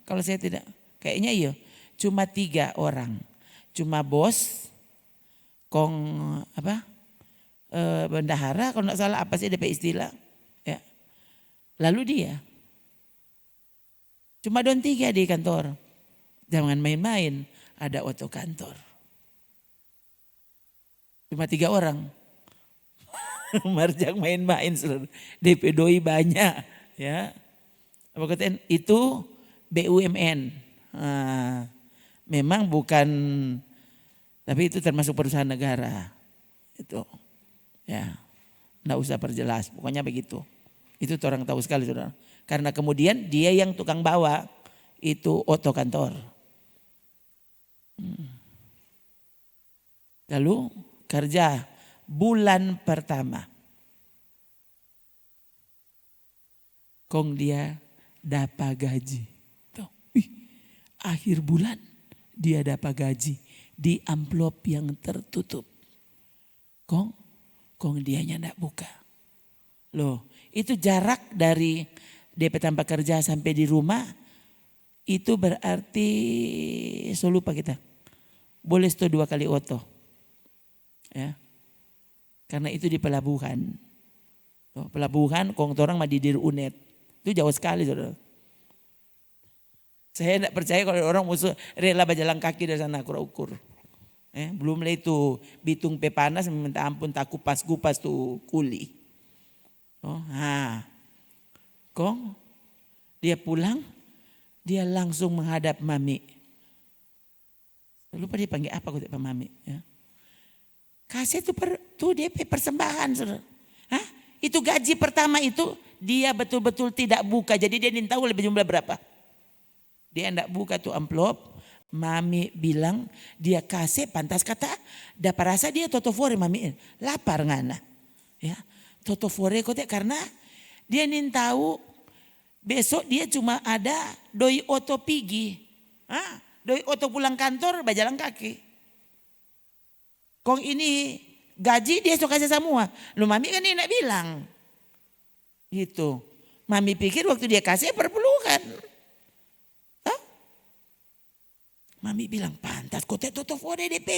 Kalau saya tidak, kayaknya iya. Cuma 3 orang. Cuma bos, bendahara kalau tidak salah apa sih DP istilah. Ya. Lalu dia. Cuma don 3 di kantor. Jangan main-main, ada oto kantor. Cuma 3 orang. Marjang main-main DP doi banyak ya. Apa katain itu BUMN. Nah, memang bukan, tapi itu termasuk perusahaan negara. Itu ya. Enggak usah perjelas, pokoknya begitu. Itu orang tahu sekali Saudara. Karena kemudian dia yang tukang bawa itu oto kantor. Lalu kerja bulan pertama. Kong dia dapat gaji. Tuh, akhir bulan dia dapat gaji di amplop yang tertutup. Kong dianya enggak buka. Loh, itu jarak dari DP tanpa kerja sampai di rumah itu berarti saya lupa kita. Boleh 2 kali oto. Ya. Karena itu di pelabuhan. Tuh, pelabuhan kong orang mah di Dir-Unet. Itu jauh sekali Saudara. Saya tidak percaya kalau orang musuh rela berjalan kaki dari sana ukur. Belum lagi itu Bitung pepanas minta ampun tak kupas-kupas tuh kuli. Oh, kong dia pulang, dia langsung menghadap Mami. Lupa dia panggil apa kok Pak Mami. Ya. Kasih tuh DP persembahan Saudara. Itu gaji pertama itu dia betul-betul tidak buka. Jadi dia tidak tahu lebih jumlah berapa. Dia tidak buka tuh amplop. Mami bilang dia kasih pantas kata. Dapat rasa dia totofore Mami. Lapar ngana. Ya, totofore kote karena dia tidak tahu besok dia cuma ada doi oto pigi. Doi oto pulang kantor berjalan kaki. Kong ini gaji dia suka kasih semua. Lu Mami kan dia nak bilang. Gitu. Mami pikir waktu dia kasih perpelukan. Mami bilang pantas kote totofore DP.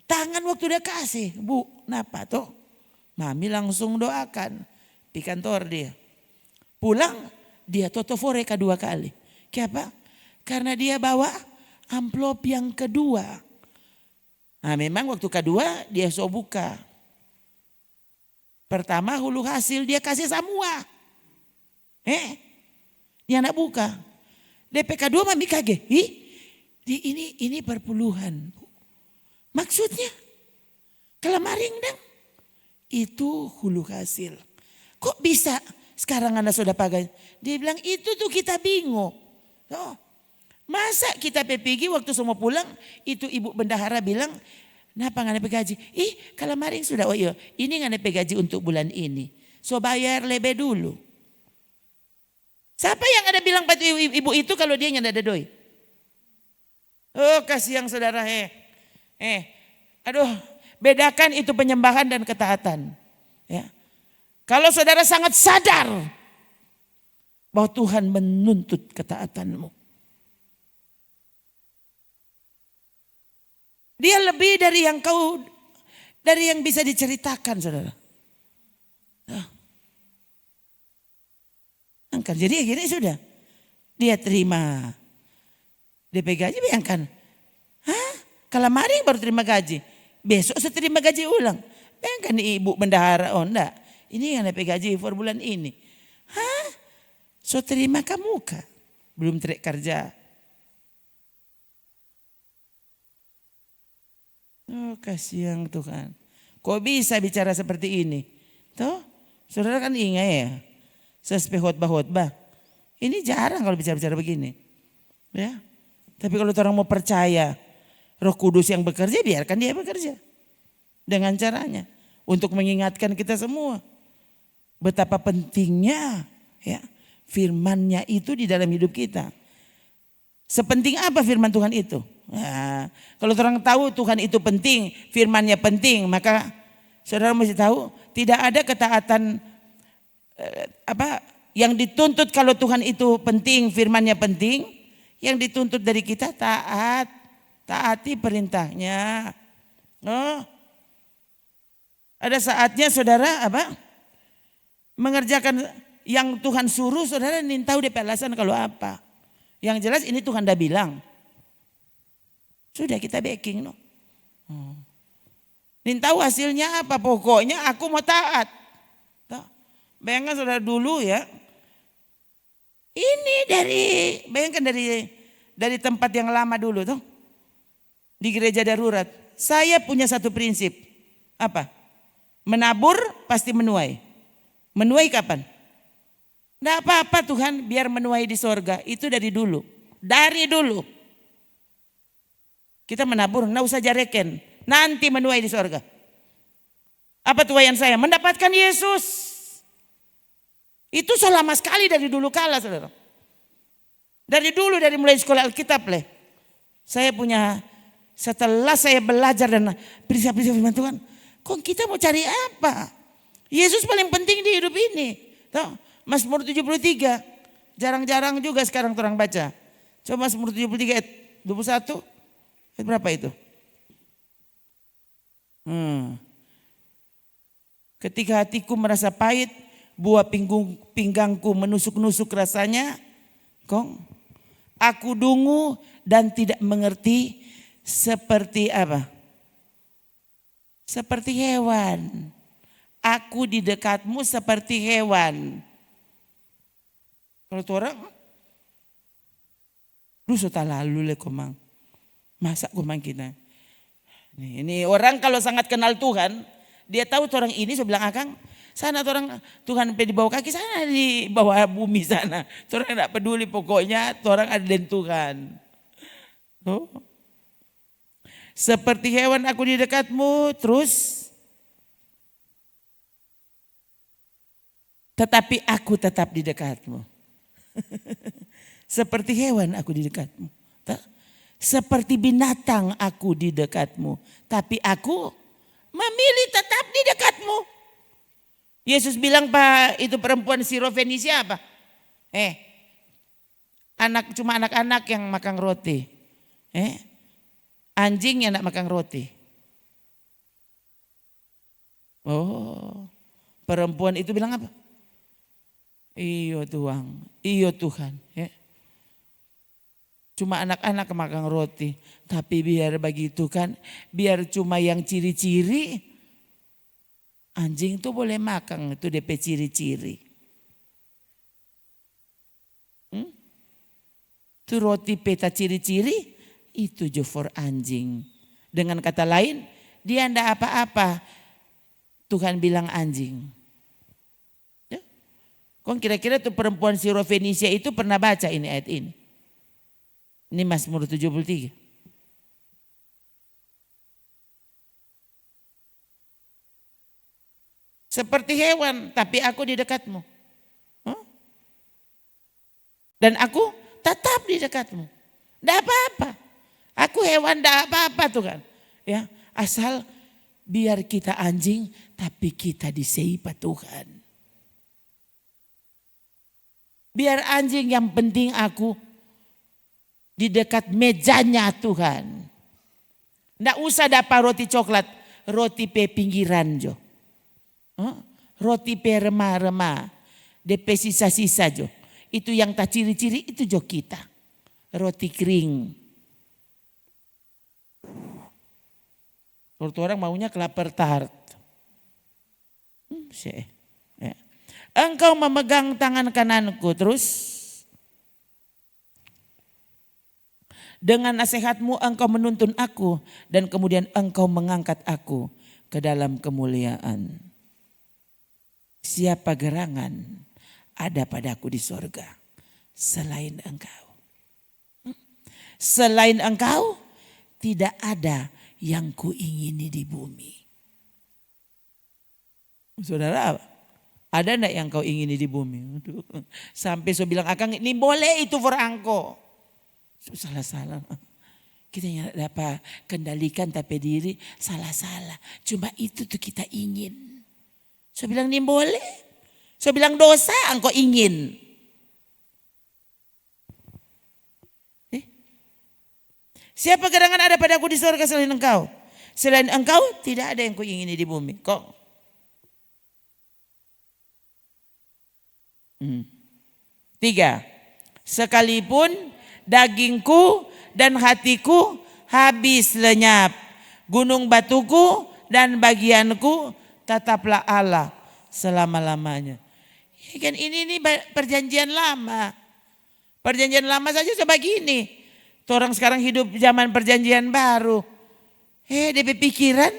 Tangan waktu dia kasih. Bu, kenapa tuh? Mami langsung doakan. Di kantor dia. Pulang dia totofore kedua kali. Kenapa? Karena dia bawa amplop yang kedua. Nah memang waktu kedua dia so buka. Pertama hulu hasil dia kasih semua. Dia nak buka. DP kedua Mami kaget. Ini perpuluhan. Maksudnya kelemaring dong. Itu hulu hasil. Kok bisa sekarang Anda sudah pakai? Dia bilang itu tuh kita bingung. Oh, masa kita pergi waktu semua pulang itu ibu bendahara bilang kenapa nggak dapat gaji? Kelemaring sudah, oh iya ini nggak dapat gaji untuk bulan ini. So bayar lebih dulu. Siapa yang ada bilang pada ibu itu kalau dia tidak ada doi? Oh kasihan saudara. Aduh, bedakan itu penyembahan dan ketaatan. Ya. Kalau saudara sangat sadar bahwa Tuhan menuntut ketaatanmu. Dia lebih dari yang bisa diceritakan, saudara. Angkat. Jadi gini sudah. Dia terima DP gaji, bayangkan. Kalau kemarin baru terima gaji. Besok saya terima gaji ulang. Bayangkan ibu bendahara, oh enggak. Ini yang DP gaji for bulan ini. So terima kamu kah? Belum terik kerja. Oh kasihan Tuhan. Kok bisa bicara seperti ini? Tuh, saudara kan ingat ya. Sespe khotbah. Ini jarang kalau bicara-bicara begini. Ya. Tapi kalau orang mau percaya Roh Kudus yang bekerja, biarkan dia bekerja. Dengan caranya. Untuk mengingatkan kita semua. Betapa pentingnya ya firman-Nya itu di dalam hidup kita. Sepenting apa firman Tuhan itu? Nah, kalau orang tahu Tuhan itu penting, firman-Nya penting, maka saudara mesti tahu tidak ada ketaatan yang dituntut kalau Tuhan itu penting, firman-Nya penting, yang dituntut dari kita taati perintahnya. Oh, ada saatnya saudara mengerjakan yang Tuhan suruh, saudara ingin tahu DP alasan kalau apa. Yang jelas ini Tuhan dah bilang. Sudah kita backing no. Ingin tahu hasilnya apa, pokoknya aku mau taat. Bayangkan saudara dulu ya. Ini bayangkan dari tempat yang lama dulu tuh. Di gereja darurat. Saya punya satu prinsip. Apa? Menabur pasti menuai. Menuai kapan? Tidak apa-apa Tuhan biar menuai di sorga. Itu dari dulu. Dari dulu. Kita menabur, tidak usah jareken. Nanti menuai di sorga. Apa tuayan saya? Mendapatkan Yesus. Itu selama sekali dari dulu kala saudara. Dari dulu, dari mulai sekolah Alkitab saya punya, setelah saya belajar dan prinsip-prinsip firman Tuhan. Kok kita mau cari apa? Yesus paling penting di hidup ini. Mazmur 73. Jarang-jarang juga sekarang orang baca. Coba Mazmur 73 ayat 21. Berapa itu? Ketika hatiku merasa pahit, buah pinggangku menusuk-nusuk rasanya. Aku dungu dan tidak mengerti seperti apa? Seperti hewan. Aku di dekatmu seperti hewan. Kalau tu orang, lu sudah lalu komang. Masa komang kita. Ini orang kalau sangat kenal Tuhan, dia tahu orang ini saya bilang akang, sana orang Tuhan di bawah kaki, sana di bawah bumi sana. Orang tidak peduli pokoknya orang ada dengan Tuhan. Seperti hewan aku di dekatmu, terus tetapi aku tetap di dekatmu. Seperti hewan aku di dekatmu. Seperti binatang aku di dekatmu. Tapi aku memilih tetap di dekatmu. Yesus bilang Pak, itu perempuan Sirofenisia apa? Cuma anak-anak yang makan roti. Anjing yang nak makan roti. Oh, perempuan itu bilang apa? Iyo Tuhan. Cuma anak-anak makan roti. Tapi biar begitu kan, biar cuma yang ciri-ciri. Anjing tuh boleh makan, itu DP ciri-ciri. Itu roti peta ciri-ciri, itu jo for anjing. Dengan kata lain, dia ndak apa-apa. Tuhan bilang anjing. Kok kira-kira tuh perempuan Sirofenisia itu pernah baca ini ayat ini? Ini Mazmur 73. seperti hewan, tapi aku di dekatmu. Huh? Dan aku tetap di dekatmu. Tidak apa-apa. Aku hewan tidak apa-apa tuh kan. Ya, asal biar kita anjing tapi kita diseipa Tuhan. Biar anjing, yang penting aku di dekat mejanya Tuhan. Nggak usah dapat roti coklat, roti pe pinggiran jo. Roti pe remah-remah, DP sisa-sisa jo. Itu yang tak ciri-ciri itu jo kita. Roti kering. Kalau orang maunya kelapa tart. Ya. Engkau memegang tangan kananku terus. Dengan nasihatmu engkau menuntun aku dan kemudian engkau mengangkat aku ke dalam kemuliaan. Siapa gerangan ada padaku di sorga selain engkau. Selain engkau tidak ada yang kuingini di bumi. Saudara, ada enggak yang kau ingini di bumi? Sampai so bilang akang ini boleh itu for angko. Salah-salah. Kita yang dapat kendalikan tapi diri salah-salah. Cuma itu tuh kita ingin. Saya bilang ini boleh. Saya bilang dosa engkau ingin. Siapa gerangan ada padaku di surga selain engkau? Selain engkau tidak ada yang kuingini di bumi. Kok? Tiga. Sekalipun dagingku dan hatiku habis lenyap. Gunung batuku dan bagianku tetaplah Allah selama-lamanya. Ya kan ini perjanjian lama. Perjanjian lama saja sebegini. Orang sekarang hidup zaman perjanjian baru. DP pikiran.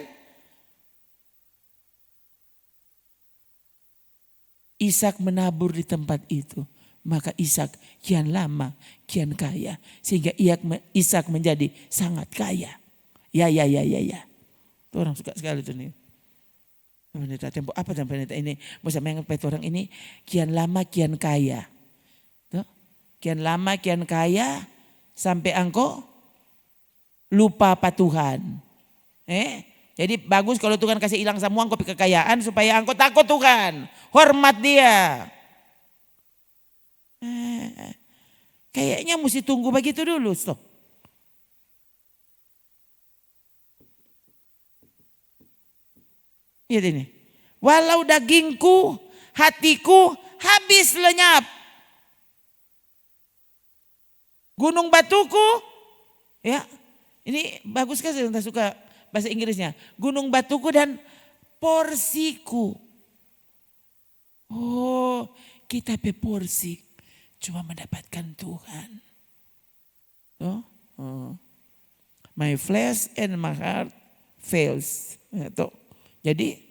Ishak menabur di tempat itu. Maka Ishak kian lama, kian kaya. Sehingga Ishak menjadi sangat kaya. Ya. Orang suka sekali itu nih. Pendeta tempo apa dan pendeta ini? Masa mengangkat orang ini kian lama, kian kaya. Tuh. Kian lama, kian kaya. Sampai engkau lupa apa Tuhan. Jadi bagus kalau Tuhan kasih hilang semua engkau kekayaan supaya engkau takut Tuhan. Hormat dia. Kayaknya mesti tunggu begitu dulu. Stop. Lihat ini. Walau dagingku, hatiku habis lenyap. Gunung batuku, ya ini bagus kan saya suka bahasa Inggrisnya. Gunung batuku dan porsiku. Oh, kita porsi cuma mendapatkan Tuhan. My flesh and my heart fails. Jadi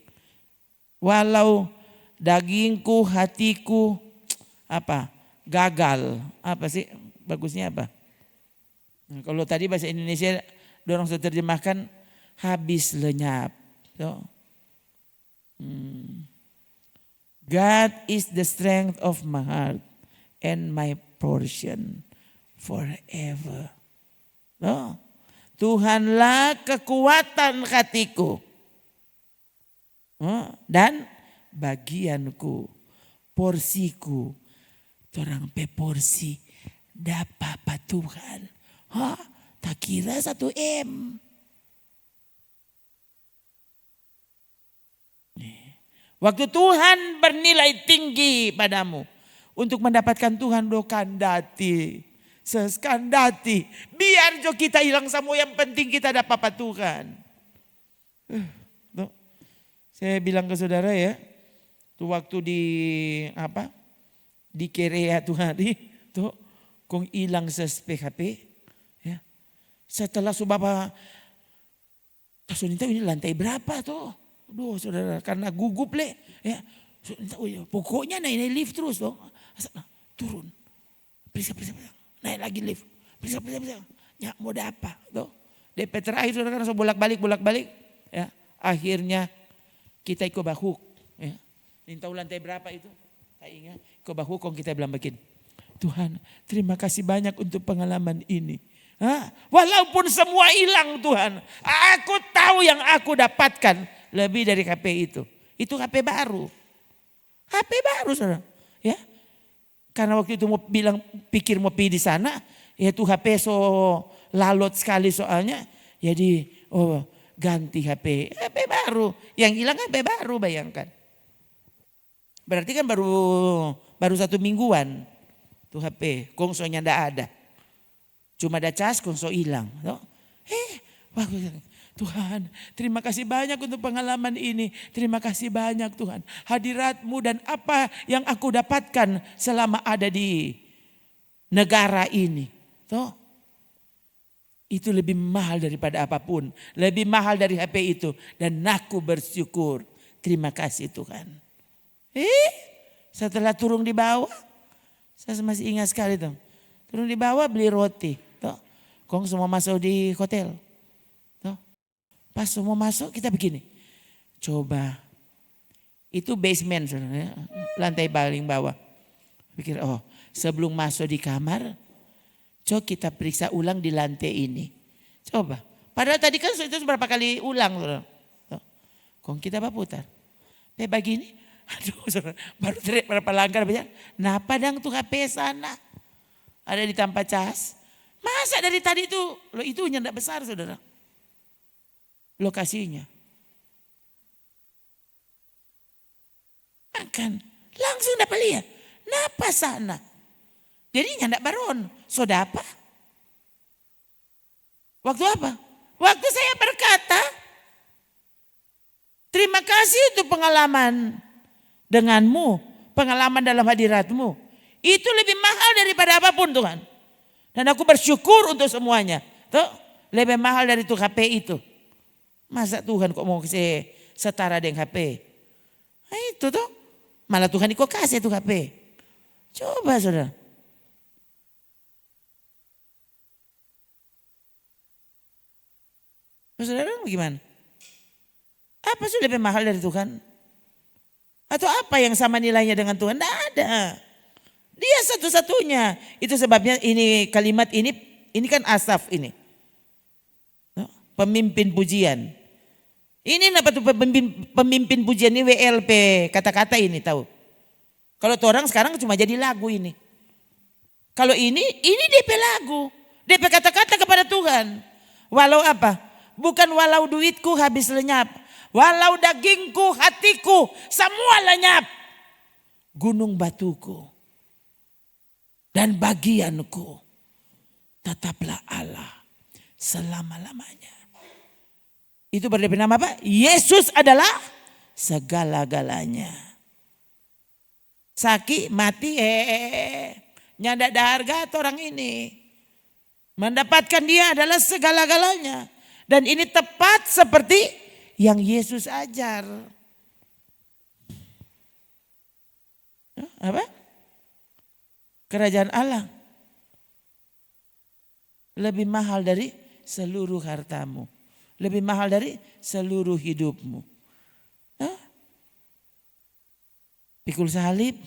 walau dagingku, hatiku gagal. Apa sih? Bagusnya apa? Nah, kalau tadi bahasa Indonesia dorong saya terjemahkan habis lenyap. God is the strength of my heart and my portion forever. Tuhanlah kekuatan hatiku dan bagianku, porsiku. Orang porsi dapat apa Tuhan? Tak kira 1 M. Waktu Tuhan bernilai tinggi padamu. Untuk mendapatkan Tuhan dokandati. Seskandati. Biar jo kita hilang semua, yang penting kita dapat apa Tuhan. Saya bilang ke saudara ya. Tuh waktu di Korea tuh hari. Tuh. Kung ilang sa PHP. Ya. Setelah subapa. Kasunita ini lantai berapa tuh. Aduh saudara, karena gugup le. Ya. Pokoknya naik lift terus tuh. Turun. Periksa. Naik lagi lift. Periksa. Ya mau apa tuh. DP terakhir saudara, karena bolak-balik. Ya. Akhirnya kita ikut bahuk. Ya. Tahu lantai berapa itu? Tak ingat. Kau bahukong kita bilang begini. Tuhan, terima kasih banyak untuk pengalaman ini. Walaupun semua hilang Tuhan. Aku tahu yang aku dapatkan lebih dari HP itu. Itu HP baru. HP baru saudara. Ya. Karena waktu itu pikir mau pergi di sana. Ya itu HP so lalot sekali soalnya. Jadi ganti HP. HP baru. Yang hilang HP baru bayangkan. Berarti kan baru 1 mingguan. Tuh HP. Kongsonya ndak ada. Cuma ada cas, kongso hilang. Tuhan, terima kasih banyak untuk pengalaman ini. Terima kasih banyak Tuhan. Hadirat-Mu dan apa yang aku dapatkan selama ada di negara ini. Tuh. Itu lebih mahal daripada apapun. Lebih mahal dari HP itu. Dan aku bersyukur. Terima kasih Tuhan. Setelah turun di bawah. Saya masih ingat sekali tuh. Turun di bawah beli roti. Tuh. Kong semua masuk di hotel. Tuh. Pas semua masuk kita begini. Coba. Itu basement. Ya. Lantai paling bawah. Pikir sebelum masuk di kamar. Coba kita periksa ulang di lantai ini. Coba. Padahal tadi kan itu berapa kali ulang. Tuh. Kong kita putar. Begini. Aduh, baru berapa langkah banyak. Nah padang tuh HP sana. Ada di tanpa cas. Masa dari tadi itu, itu nyendak besar saudara. Lokasinya. Akan langsung dapat lihat. Napa sana. Jadi nyendak baron. Soda apa? Waktu apa? Waktu saya berkata. Terima kasih untuk pengalaman. Denganmu, pengalaman dalam hadirat-Mu. Itu lebih mahal daripada apapun Tuhan. Dan aku bersyukur untuk semuanya. Tuh, lebih mahal dari itu HP itu. Masa Tuhan kok mau setara dengan HP? Nah itu tuh. Malah Tuhan kok kasih itu HP. Coba saudara. Saudara bagaimana? Apa sih lebih mahal dari Tuhan? Atau apa yang sama nilainya dengan Tuhan? Tidak ada. Dia satu-satunya. Itu sebabnya ini kalimat ini kan Asaf ini. Pemimpin pujian. Ini apa tuh pemimpin pujian ini WLP kata-kata ini tahu. Kalau orang sekarang cuma jadi lagu ini. Kalau ini DP lagu. DP kata-kata kepada Tuhan. Walau apa? Bukan walau duitku habis lenyap. Walau dagingku, hatiku, semua lenyap. Gunung batuku dan bagianku tetaplah Allah selama-lamanya. Itu berdiri nama apa? Yesus adalah segala-galanya. Sakit, mati, nyandak harga orang ini. Mendapatkan dia adalah segala-galanya. Dan ini tepat seperti yang Yesus ajar. Apa? Kerajaan Allah lebih mahal dari seluruh hartamu. Lebih mahal dari seluruh hidupmu. Pikul salib,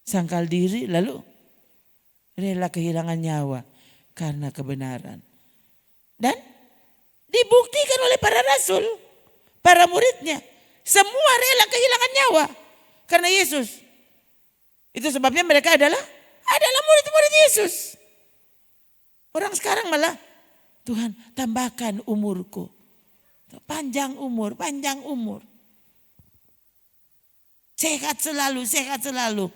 sangkal diri, lalu rela kehilangan nyawa karena kebenaran. Dan dibuktikan oleh para rasul, para muridnya. Semua rela kehilangan nyawa karena Yesus. Itu sebabnya mereka adalah murid-murid Yesus. Orang sekarang malah, Tuhan tambahkan umurku. Panjang umur, panjang umur. Sehat selalu, sehat selalu.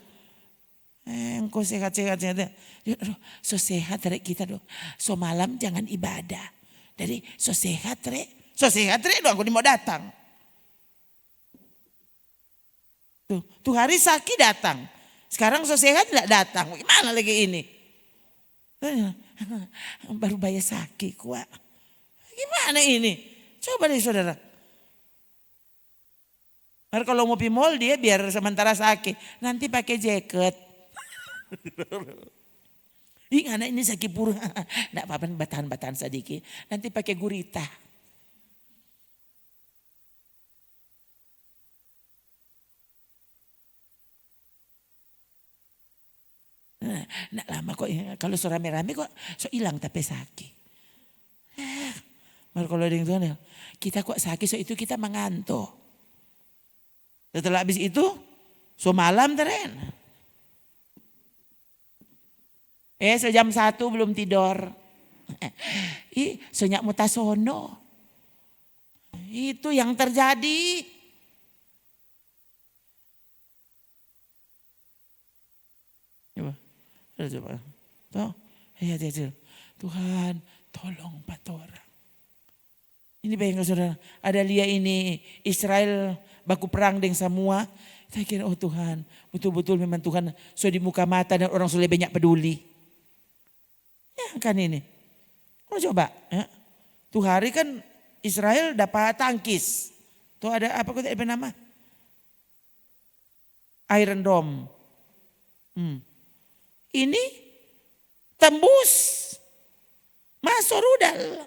Engkau sehat-sehat. So sehat rek kita dong. So malam jangan ibadah. Dari so sehat rek dong aku mau datang. Tuh hari sakit datang. Sekarang so sehat tidak datang. Gimana lagi ini? Baru bayar sakit kuat. Gimana ini? Coba deh saudara. Baru kalau mau pergi mall dia biar sementara sakit. Nanti pakai jaket. Anak ini sakit pura. Tidak apa-apa batahan-batahan sedikit. Nanti pakai gurita. Nak lama kok kalau so rame-rame kok so hilang tapi sakit. Baru kalau dengan Tuhan kita kok sakit so itu kita mengantuk. Setelah habis itu so malam teren. Sejam 1 belum tidur. Senyak mutasono. Itu yang terjadi. Coba. Tuhan tolong 4 orang. Ini bayangkan saudara. Ada Lia ini Israel baku perang dengan semua. Saya kira oh Tuhan. Betul-betul memang Tuhan so di muka mata dan orang sudah banyak peduli. Ya kan ini. Oh coba. Ya. Tuh hari kan Israel dapat tangkis. Tuh ada apa kok tidak nama? Iron Dome. Ini tembus masuk rudal.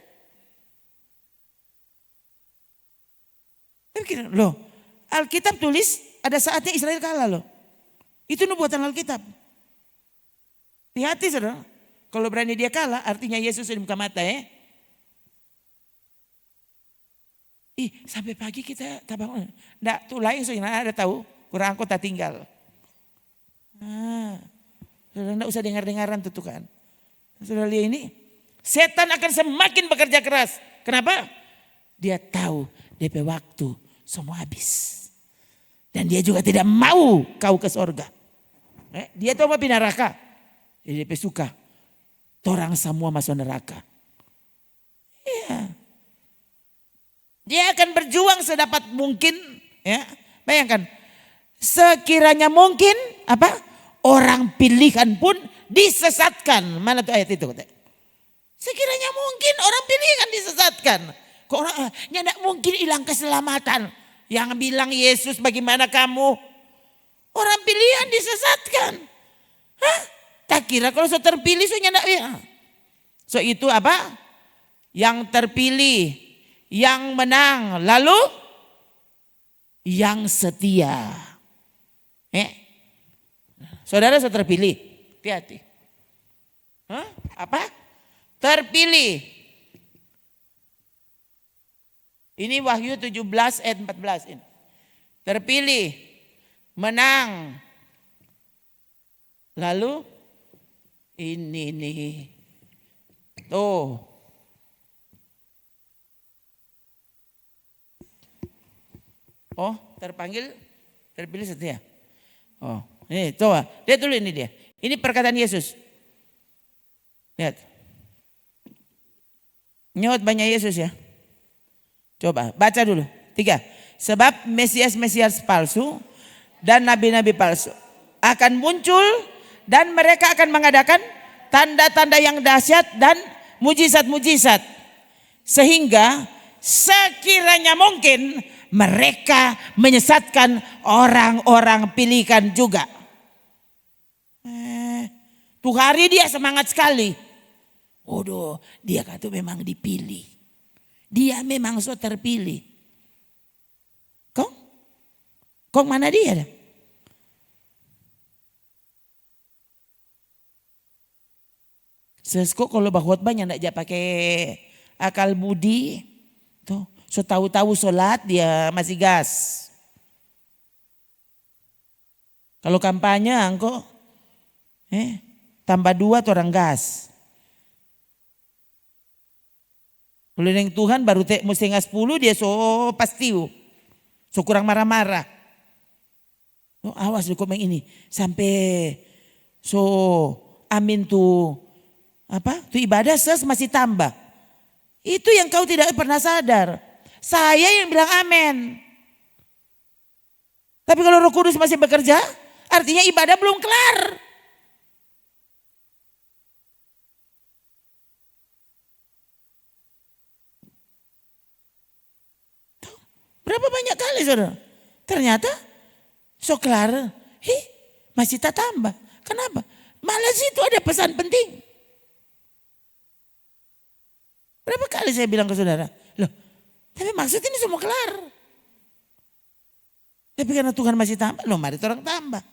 Tapi kira, loh, Alkitab tulis ada saatnya Israel kalah loh. Itu nubuatan Alkitab. Hati-hati saudara. Kalau berani dia kalah artinya Yesus di muka mata ya. Sampai pagi kita tak bangun. Nggak tuh lain soalnya ada tahu. Kurang kota tinggal. Saudara enggak usah dengar-dengaran tuh kan. Saudara lihat ini. Setan akan semakin bekerja keras. Kenapa? Dia tahu DP waktu semua habis. Dan dia juga tidak mau kau ke sorga. Dia tahu mau pindah neraka. Jadi DP suka. Torang semua masuk neraka. Iya. Dia akan berjuang sedapat mungkin. Ya. Bayangkan. Sekiranya mungkin apa? Orang pilihan pun disesatkan. Mana tuh ayat itu? Sekiranya mungkin orang pilihan disesatkan. Kok orang tidak mungkin hilang keselamatan. Yang bilang Yesus bagaimana kamu? Orang pilihan disesatkan. Tak kira kalau so terpilih so nyandak ya. So itu apa? Yang terpilih, yang menang, lalu yang setia. Saudara so terpilih. Hati-hati. Apa? Terpilih. Ini Wahyu 17 ayat 14 ini. Terpilih, menang. Lalu ini nih. Tuh. Oh, terpanggil, terpilih setia. Oh, ini coba. Lihat dulu ini dia. Ini perkataan Yesus. Lihat. Nyot banyak Yesus ya. Coba baca dulu. 3. Sebab Mesias-Mesias palsu dan nabi-nabi palsu akan muncul dan mereka akan mengadakan tanda-tanda yang dahsyat dan mujizat-mujizat. Sehingga sekiranya mungkin mereka menyesatkan orang-orang pilihan juga. Tuh hari dia semangat sekali. Waduh, dia kata memang dipilih. Dia memang so terpilih. Kok mana dia? Sesko kalau bahut banyak ndak aja pakai akal budi. Tuh, so tahu-tahu sholat dia masih gas. Kalau kampanye angko tambah 2 tuh orang gas. Kalau yang Tuhan baru mesti ngas 10 dia so pasti. So kurang marah-marah. Oh, awas lu komen ini. Sampai so amin tuh. Apa? Tuh ibadah masih tambah. Itu yang kau tidak pernah sadar. Saya yang bilang amin. Tapi kalau Roh Kudus masih bekerja, artinya ibadah belum kelar. Berapa banyak kali saudara? Ternyata so kelar, masih tak tambah. Kenapa? Malah situ ada pesan penting. Berapa kali saya bilang ke saudara, loh, tapi maksud ini semua kelar. Tapi karena Tuhan masih tambah, loh mari orang tambah.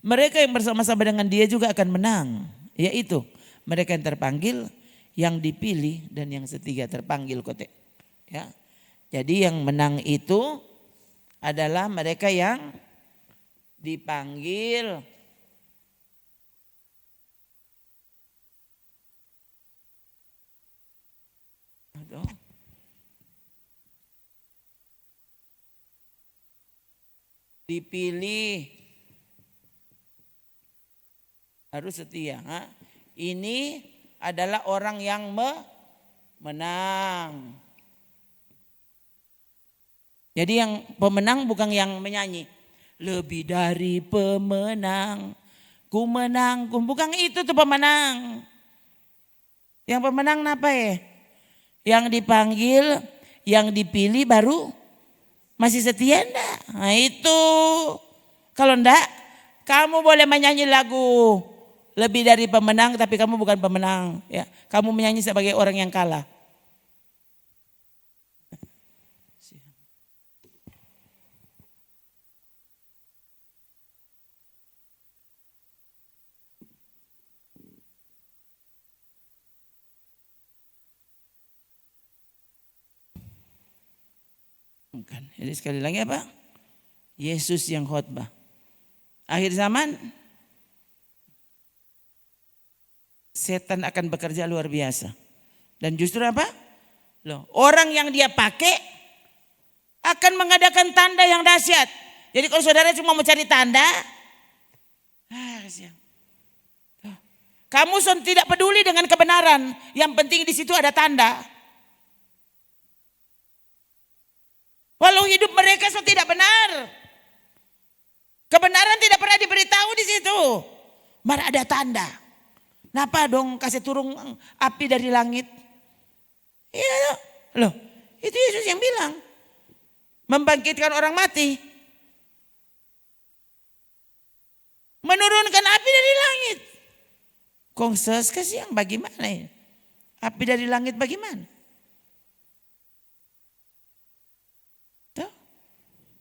Mereka yang bersama-sama dengan dia juga akan menang. Yaitu mereka yang terpanggil, yang dipilih, dan yang ketiga terpanggil kote. Ya. Jadi yang menang itu adalah mereka yang dipanggil. Dipilih, harus setia. Ini adalah orang yang menang. Jadi yang pemenang bukan yang menyanyi. Lebih dari pemenang, ku menang, bukan itu tuh pemenang. Yang pemenang apa ya? Yang dipanggil, yang dipilih baru masih setia enggak? Nah itu. Kalau enggak, kamu boleh menyanyi lagu lebih dari pemenang tapi kamu bukan pemenang. Ya, kamu menyanyi sebagai orang yang kalah. Bukan. Jadi sekali lagi apa? Yesus yang khotbah. Akhir zaman setan akan bekerja luar biasa. Dan justru apa? Loh, orang yang dia pakai akan mengadakan tanda yang dahsyat. Jadi kalau saudara cuma mau cari tanda, kamu tidak peduli dengan kebenaran. Yang penting di situ ada tanda. Walau hidup mereka tidak benar. Kebenaran tidak pernah diberitahu di situ. Malah ada tanda. Kenapa dong kasih turun api dari langit? Iya loh. Itu Yesus yang bilang. Membangkitkan orang mati. Menurunkan api dari langit. Kongses kasih yang bagaimana ya? Api dari langit bagaimana?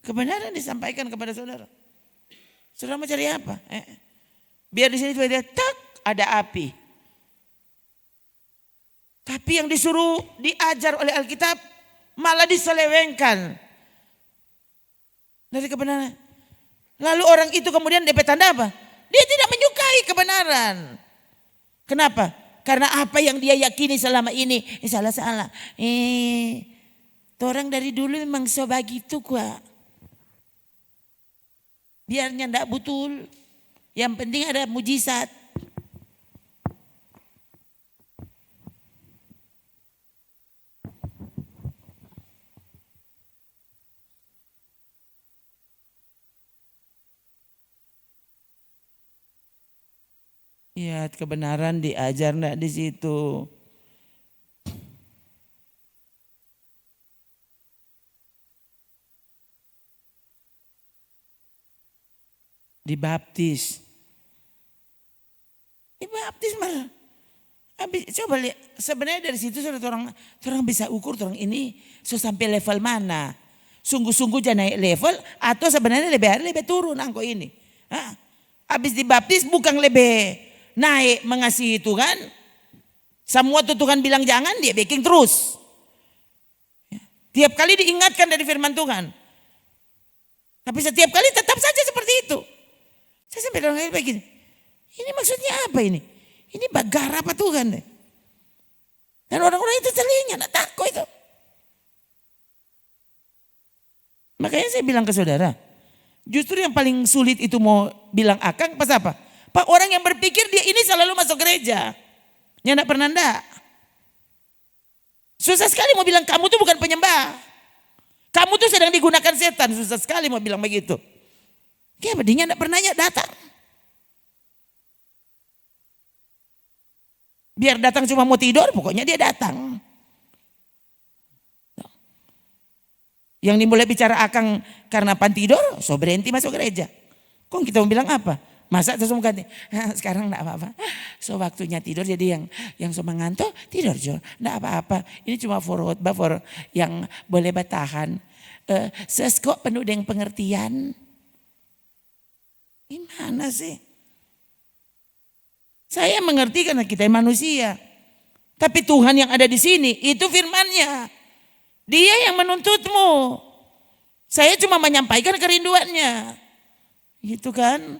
Kebenaran disampaikan kepada saudara. Saudara mau cari apa? Biar di sini dia tak ada api. Tapi yang disuruh diajar oleh Alkitab malah diselewengkan dari kebenaran. Lalu orang itu kemudian dapat tanda apa? Dia tidak menyukai kebenaran. Kenapa? Karena apa yang dia yakini selama ini salah-salah. Orang dari dulu memang begitu kuat. Biarnya enggak betul. Yang penting ada mujizat. Ya, kebenaran diajar enggak di situ. Dibaptis malah. Coba lihat, sebenarnya dari situ orang bisa ukur orang ini sampai level mana. Sungguh-sungguh jangan naik level atau sebenarnya lebih turun angko ini. Habis dibaptis bukan lebih naik mengasihi Tuhan. Semua Tuhan bilang jangan, dia bikin terus. Tiap kali diingatkan dari firman Tuhan. Tapi setiap kali tetap saja seperti itu. Saya sampai bilang begini, ini maksudnya apa ini? Ini bagara apa Tuhan? Dan orang-orang itu telinga, nak takut itu. Makanya saya bilang ke saudara, justru yang paling sulit itu mau bilang akang pas apa? Pak, orang yang berpikir dia ini selalu masuk gereja. Ya enggak pernah enggak. Susah sekali mau bilang kamu tuh bukan penyembah. Kamu tuh sedang digunakan setan, susah sekali mau bilang begitu. Kayak dia enggak pernah datang. Biar datang cuma mau tidur, pokoknya dia datang. Yang dimulai bicara akang karena pan tidur, so berhenti masuk gereja. Kok kita mau bilang apa? Masa terus mau ganti? Sekarang enggak apa-apa. So waktunya tidur jadi yang so mengantuk tidur jo. Enggak apa-apa. Ini cuma for khotbah for yang boleh bertahan. Kok penuh dengan pengertian. Gimana sih? Saya mengerti karena kita manusia. Tapi Tuhan yang ada di sini itu firman-Nya. Dia yang menuntutmu. Saya cuma menyampaikan kerinduannya. Gitu kan?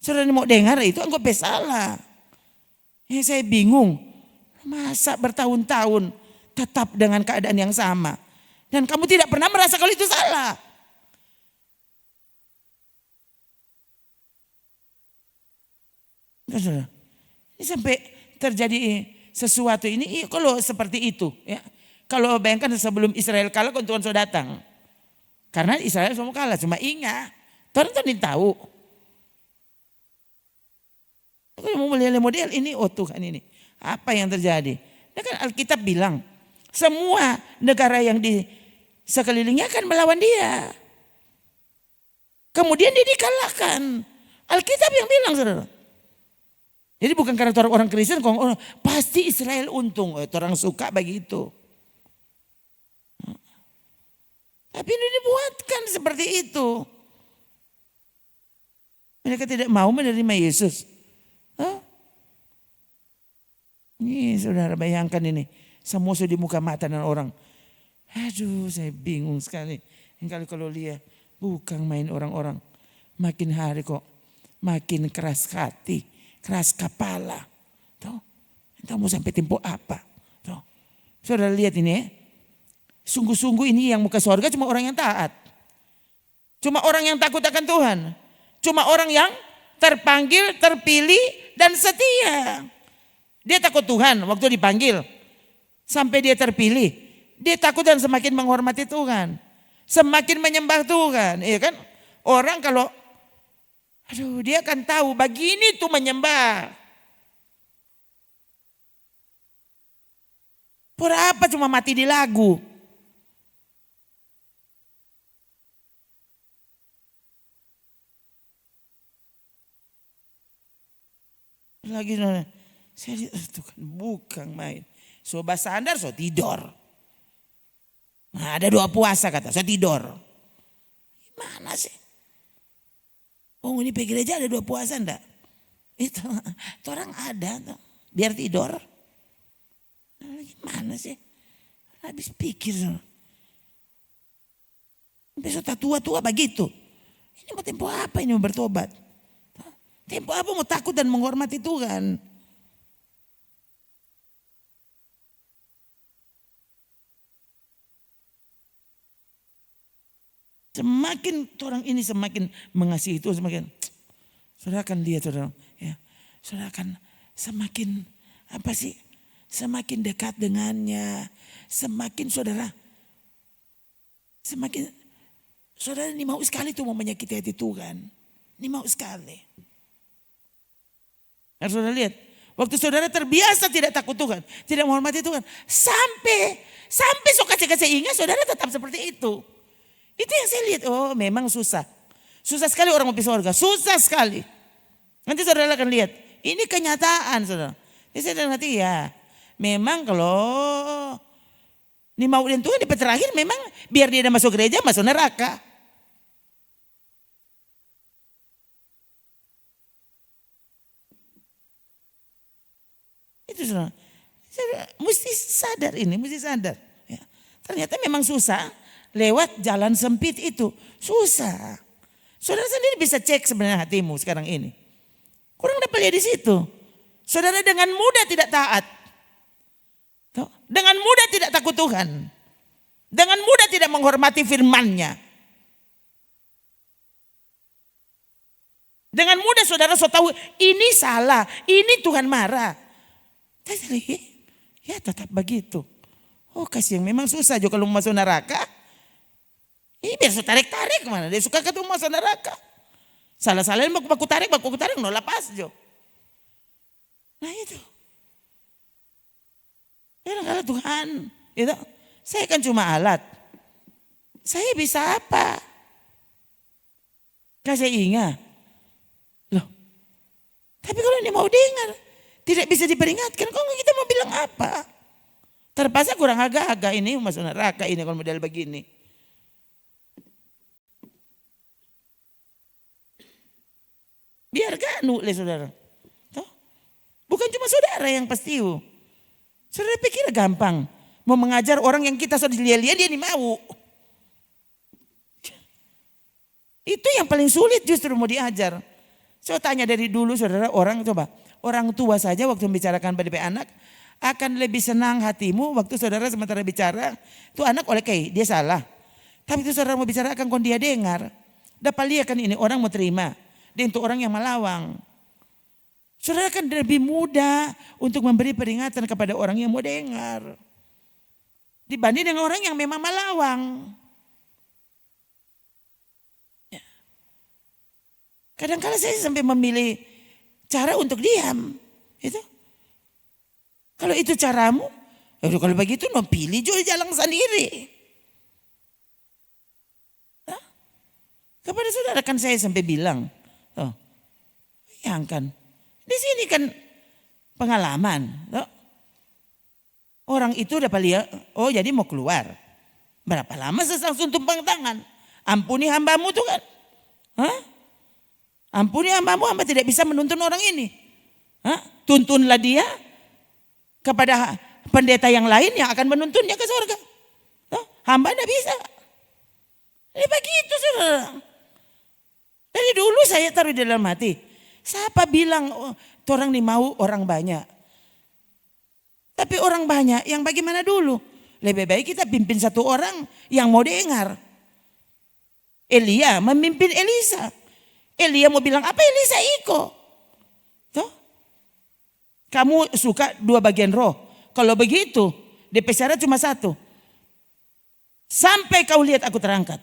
Saudara mau dengar itu anggap salah. Ya saya bingung. Masa bertahun-tahun tetap dengan keadaan yang sama. Dan kamu tidak pernah merasa kalau itu salah. Saudara, ini sampai terjadi sesuatu ini kalau seperti itu. Ya. Kalau bayangkan sebelum Israel kalah Tuhan sudah datang. Karena Israel semua kalah, cuma ingat. Tuhan tahu. Kalau mau melihat model ini, oh Tuhan ini. Apa yang terjadi? Nah kan Alkitab bilang, semua negara yang di sekelilingnya akan melawan dia. Kemudian dia dikalahkan. Alkitab yang bilang, saudara. Jadi bukan karena orang Kristen, pasti Israel untung. Orang suka begitu. Tapi ini dibuatkan seperti itu. Mereka tidak mau menerima Yesus. Ini saudara bayangkan ini. Semua sudah di muka mata dan orang. Aduh saya bingung sekali. Kalau lihat bukan main orang-orang. Makin hari kok makin keras hati. Keras kepala. Tuh, entah mau sampai tempo apa. Tuh. Saudara lihat ini ya. Sungguh-sungguh ini yang muka surga cuma orang yang taat. Cuma orang yang takut akan Tuhan. Cuma orang yang terpanggil, terpilih dan setia. Dia takut Tuhan waktu dipanggil. Sampai dia terpilih. Dia takut dan semakin menghormati Tuhan. Semakin menyembah Tuhan. Iya kan? Orang kalau dia akan tahu begini tuh menyembah. Pura apa cuma mati di lagu. Lagi saya lihat itu kan bukan main. So basandar so tidur. Nah, ada doa puasa kata, so tidur. Gimana sih? Oh ini pergi gereja ada doa puasa enggak? Itu orang ada tuh, biar tidur. Nah, gimana sih? Habis pikir. Besok tua-tua begitu. Ini mau tempo apa ini mau bertobat? Tempo apa mau takut dan menghormati Tuhan? Semakin orang ini semakin mengasihi Tuhan, semakin saudara akan lihat saudara, ya, saudara akan semakin apa sih? Semakin dekat dengannya, semakin saudara ini mau sekali tuh mau menyakiti hati Tuhan, ini mau sekali. Harus saudara lihat, waktu saudara terbiasa tidak takut Tuhan, tidak menghormati Tuhan, sampai suka ingat saudara tetap seperti itu. Itu yang saya lihat, oh memang susah. Susah sekali orang mau surga, susah sekali. Nanti saudara akan lihat, ini kenyataan saudara. Jadi saya nanti ya, memang kalau ini mau dan Tuhan di terakhir memang biar dia masuk gereja masuk neraka. Itu saudara. Mesti sadar ini, mesti sadar. Ya. Ternyata memang susah. Lewat jalan sempit itu susah. Saudara sendiri bisa cek sebenarnya hatimu sekarang ini. Kurang dapat lihat di situ. Saudara dengan mudah tidak taat. Dengan mudah tidak takut Tuhan. Dengan mudah tidak menghormati firman-Nya. Dengan mudah saudara so tahu ini salah, ini Tuhan marah. Tapi ya tetap begitu. Oh kasih yang memang susah juga kalau masuk neraka. Ini biar tarik-tarik mana. Dia suka ketemu masuk neraka. Salah-salahin baku tarik, no lepas jo. Nah itu. Ya kalau Tuhan, itu saya kan cuma alat. Saya bisa apa? Kasih ingat. Loh. Tapi kalau ini mau dengar, tidak bisa diperingatkan, kok kita mau bilang apa? Terpaksa kurang agak-agak ini masuk neraka ini kalau model begini. Biar ganu le saudara. Toh? Bukan cuma saudara yang pastiu. Saudara pikir gampang. Mau mengajar orang yang kita sudah lihat-lihat dia mau. Itu yang paling sulit justru mau diajar. Saya tanya dari dulu saudara, orang coba. Orang tua saja waktu membicarakan PDP anak. Akan lebih senang hatimu waktu saudara sementara bicara. Itu anak oleh dia salah. Tapi itu saudara mau bicara akan dia dengar. Dapat lihat kan ini orang mau terima. Dia untuk orang yang melawang. Saudara kan lebih mudah untuk memberi peringatan kepada orang yang mau dengar. Dibanding dengan orang yang memang melawang. Kadang-kadang saya sampai memilih cara untuk diam. Itu. Kalau itu caramu, ya kalau begitu pilih juga jalan sendiri. Hah? Kepada saudara kan saya sampai bilang, bayangkan, di sini kan pengalaman. Orang itu dapat lihat, jadi mau keluar. Berapa lama saya langsung tumpang tangan. Ampuni hambamu tuh kan. Hah? Ampuni hambamu, hamba tidak bisa menuntun orang ini. Hah? Tuntunlah dia kepada pendeta yang lain yang akan menuntunnya ke surga. Hamba tidak bisa. Ini begitu saudara. Dari dulu saya taruh di dalam hati. Siapa bilang orang ini mau orang banyak. Tapi orang banyak yang bagaimana dulu. Lebih baik kita pimpin satu orang yang mau dengar. Elia memimpin Elisa. Elia mau bilang apa Elisa ikut. Tuh. Kamu suka 2 bagian roh. Kalau begitu DP syarat cuma 1. Sampai kau lihat aku terangkat.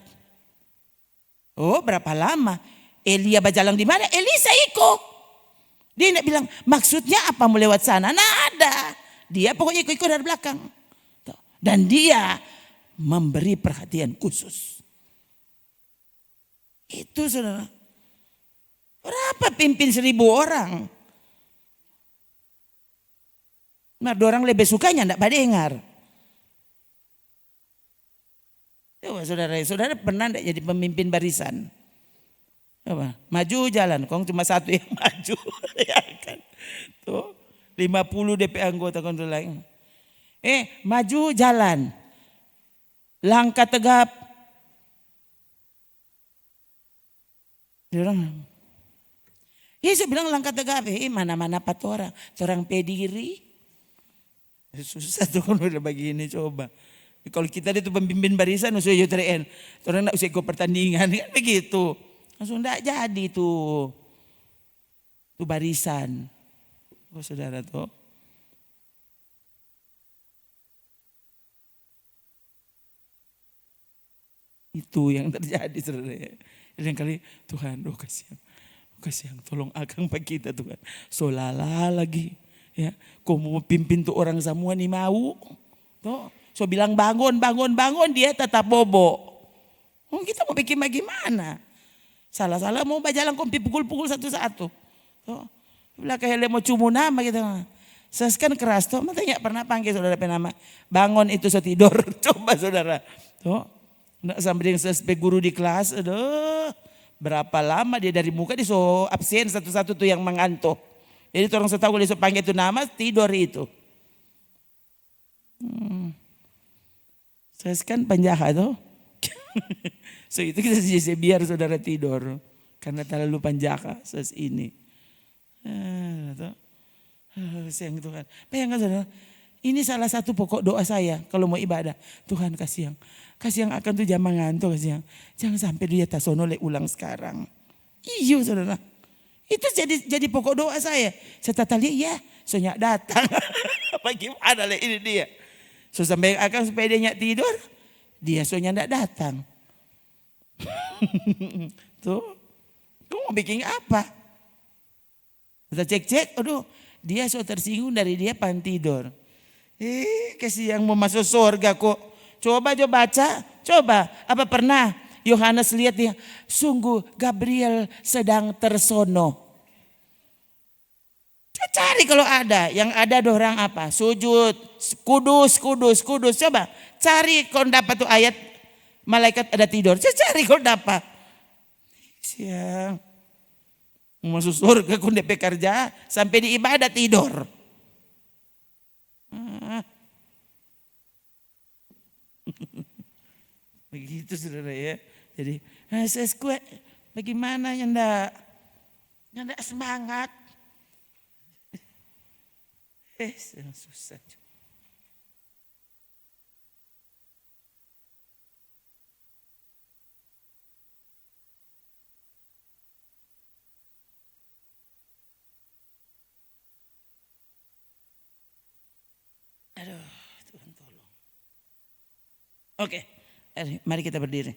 Berapa lama? Elia berjalan di mana? Elisa ikut. Dia tidak bilang maksudnya apa mau lewat sana. Nah ada. Dia pokoknya ikut dari belakang. Dan dia memberi perhatian khusus. Itu saudara. Berapa pimpin 1.000 orang? Nah, orang lebih sukanya enggak pada dengar. Coba saudara pernah enggak jadi pemimpin barisan? Coba, maju jalan, kong cuma 1 yang maju. Ya kan? Tuh, 50 DP anggota kontrol lain. Maju jalan. Langkah tegap. Dia orang saya bilang langkah tegap, mana-mana 4 orang. Orang pediri. Susah tuh kalau udah begini coba. Kalau kita itu pemimpin barisan, usah UTRN. Orang enggak usah ikut pertandingan, kan begitu. Langsung enggak jadi tuh. Tuh barisan. Saudara tuh. Itu yang terjadi saudara. Lain kali Tuhan, kasihan, tolong akang pak kita Tuhan. Solala lagi, ya. Kau mau pimpin tuh orang semua nih mau, tuh. So bilang bangun, dia tetap bobo. Kita mau bikin bagaimana? Salah mau berjalan kau pukul satu-satu. Tuh, bilang kayak mau cumu nama gitu. Seskan keras tuh, matanya pernah panggil saudara penama. Bangun itu so tidur, coba saudara. Tuh, sampai dengan sebagai guru di kelas, aduh. Berapa lama dia dari muka dia so absen satu-satu tuh yang mengantuk. Jadi orang tahu kalau dia so panggil itu nama tidur itu. Saya kan penjahat tuh. So itu kita biar saudara tidur. Karena terlalu penjahat ses ini. Sayang Tuhan. Bayangkan saudara. Ini salah satu pokok doa saya kalau mau ibadah. Tuhan kasih yang akan tuh jangan ngantuk kasih yang. Jangan sampai dia tasono ulang sekarang. Iya saudara. Itu jadi pokok doa saya. Saya tata lihat ya, soalnya datang. Bagaimana ini dia. So sampai akan supaya dia tidur, dia soalnya enggak datang. Tuh. Kamu mau bikin apa? Kita cek, aduh, dia so tersinggung dari dia pan tidur. Kasih yang mau masuk surga kok. Coba baca. Coba. Apa pernah Yohanes lihat dia. Sungguh Gabriel sedang tersono. Cari kalau ada. Yang ada orang apa. Sujud. Kudus. Coba. Cari kalau dapat tuh ayat. Malaikat ada tidur. Cari kalau dapat. Siang. Masuk surga kun DP kerja sampai di ibadah tidur. Begitu saudara ya. Jadi saya kuat bagaimana yang ndak semangat. Susah. Aduh, Tuhan tolong. Oke, mari kita berdiri.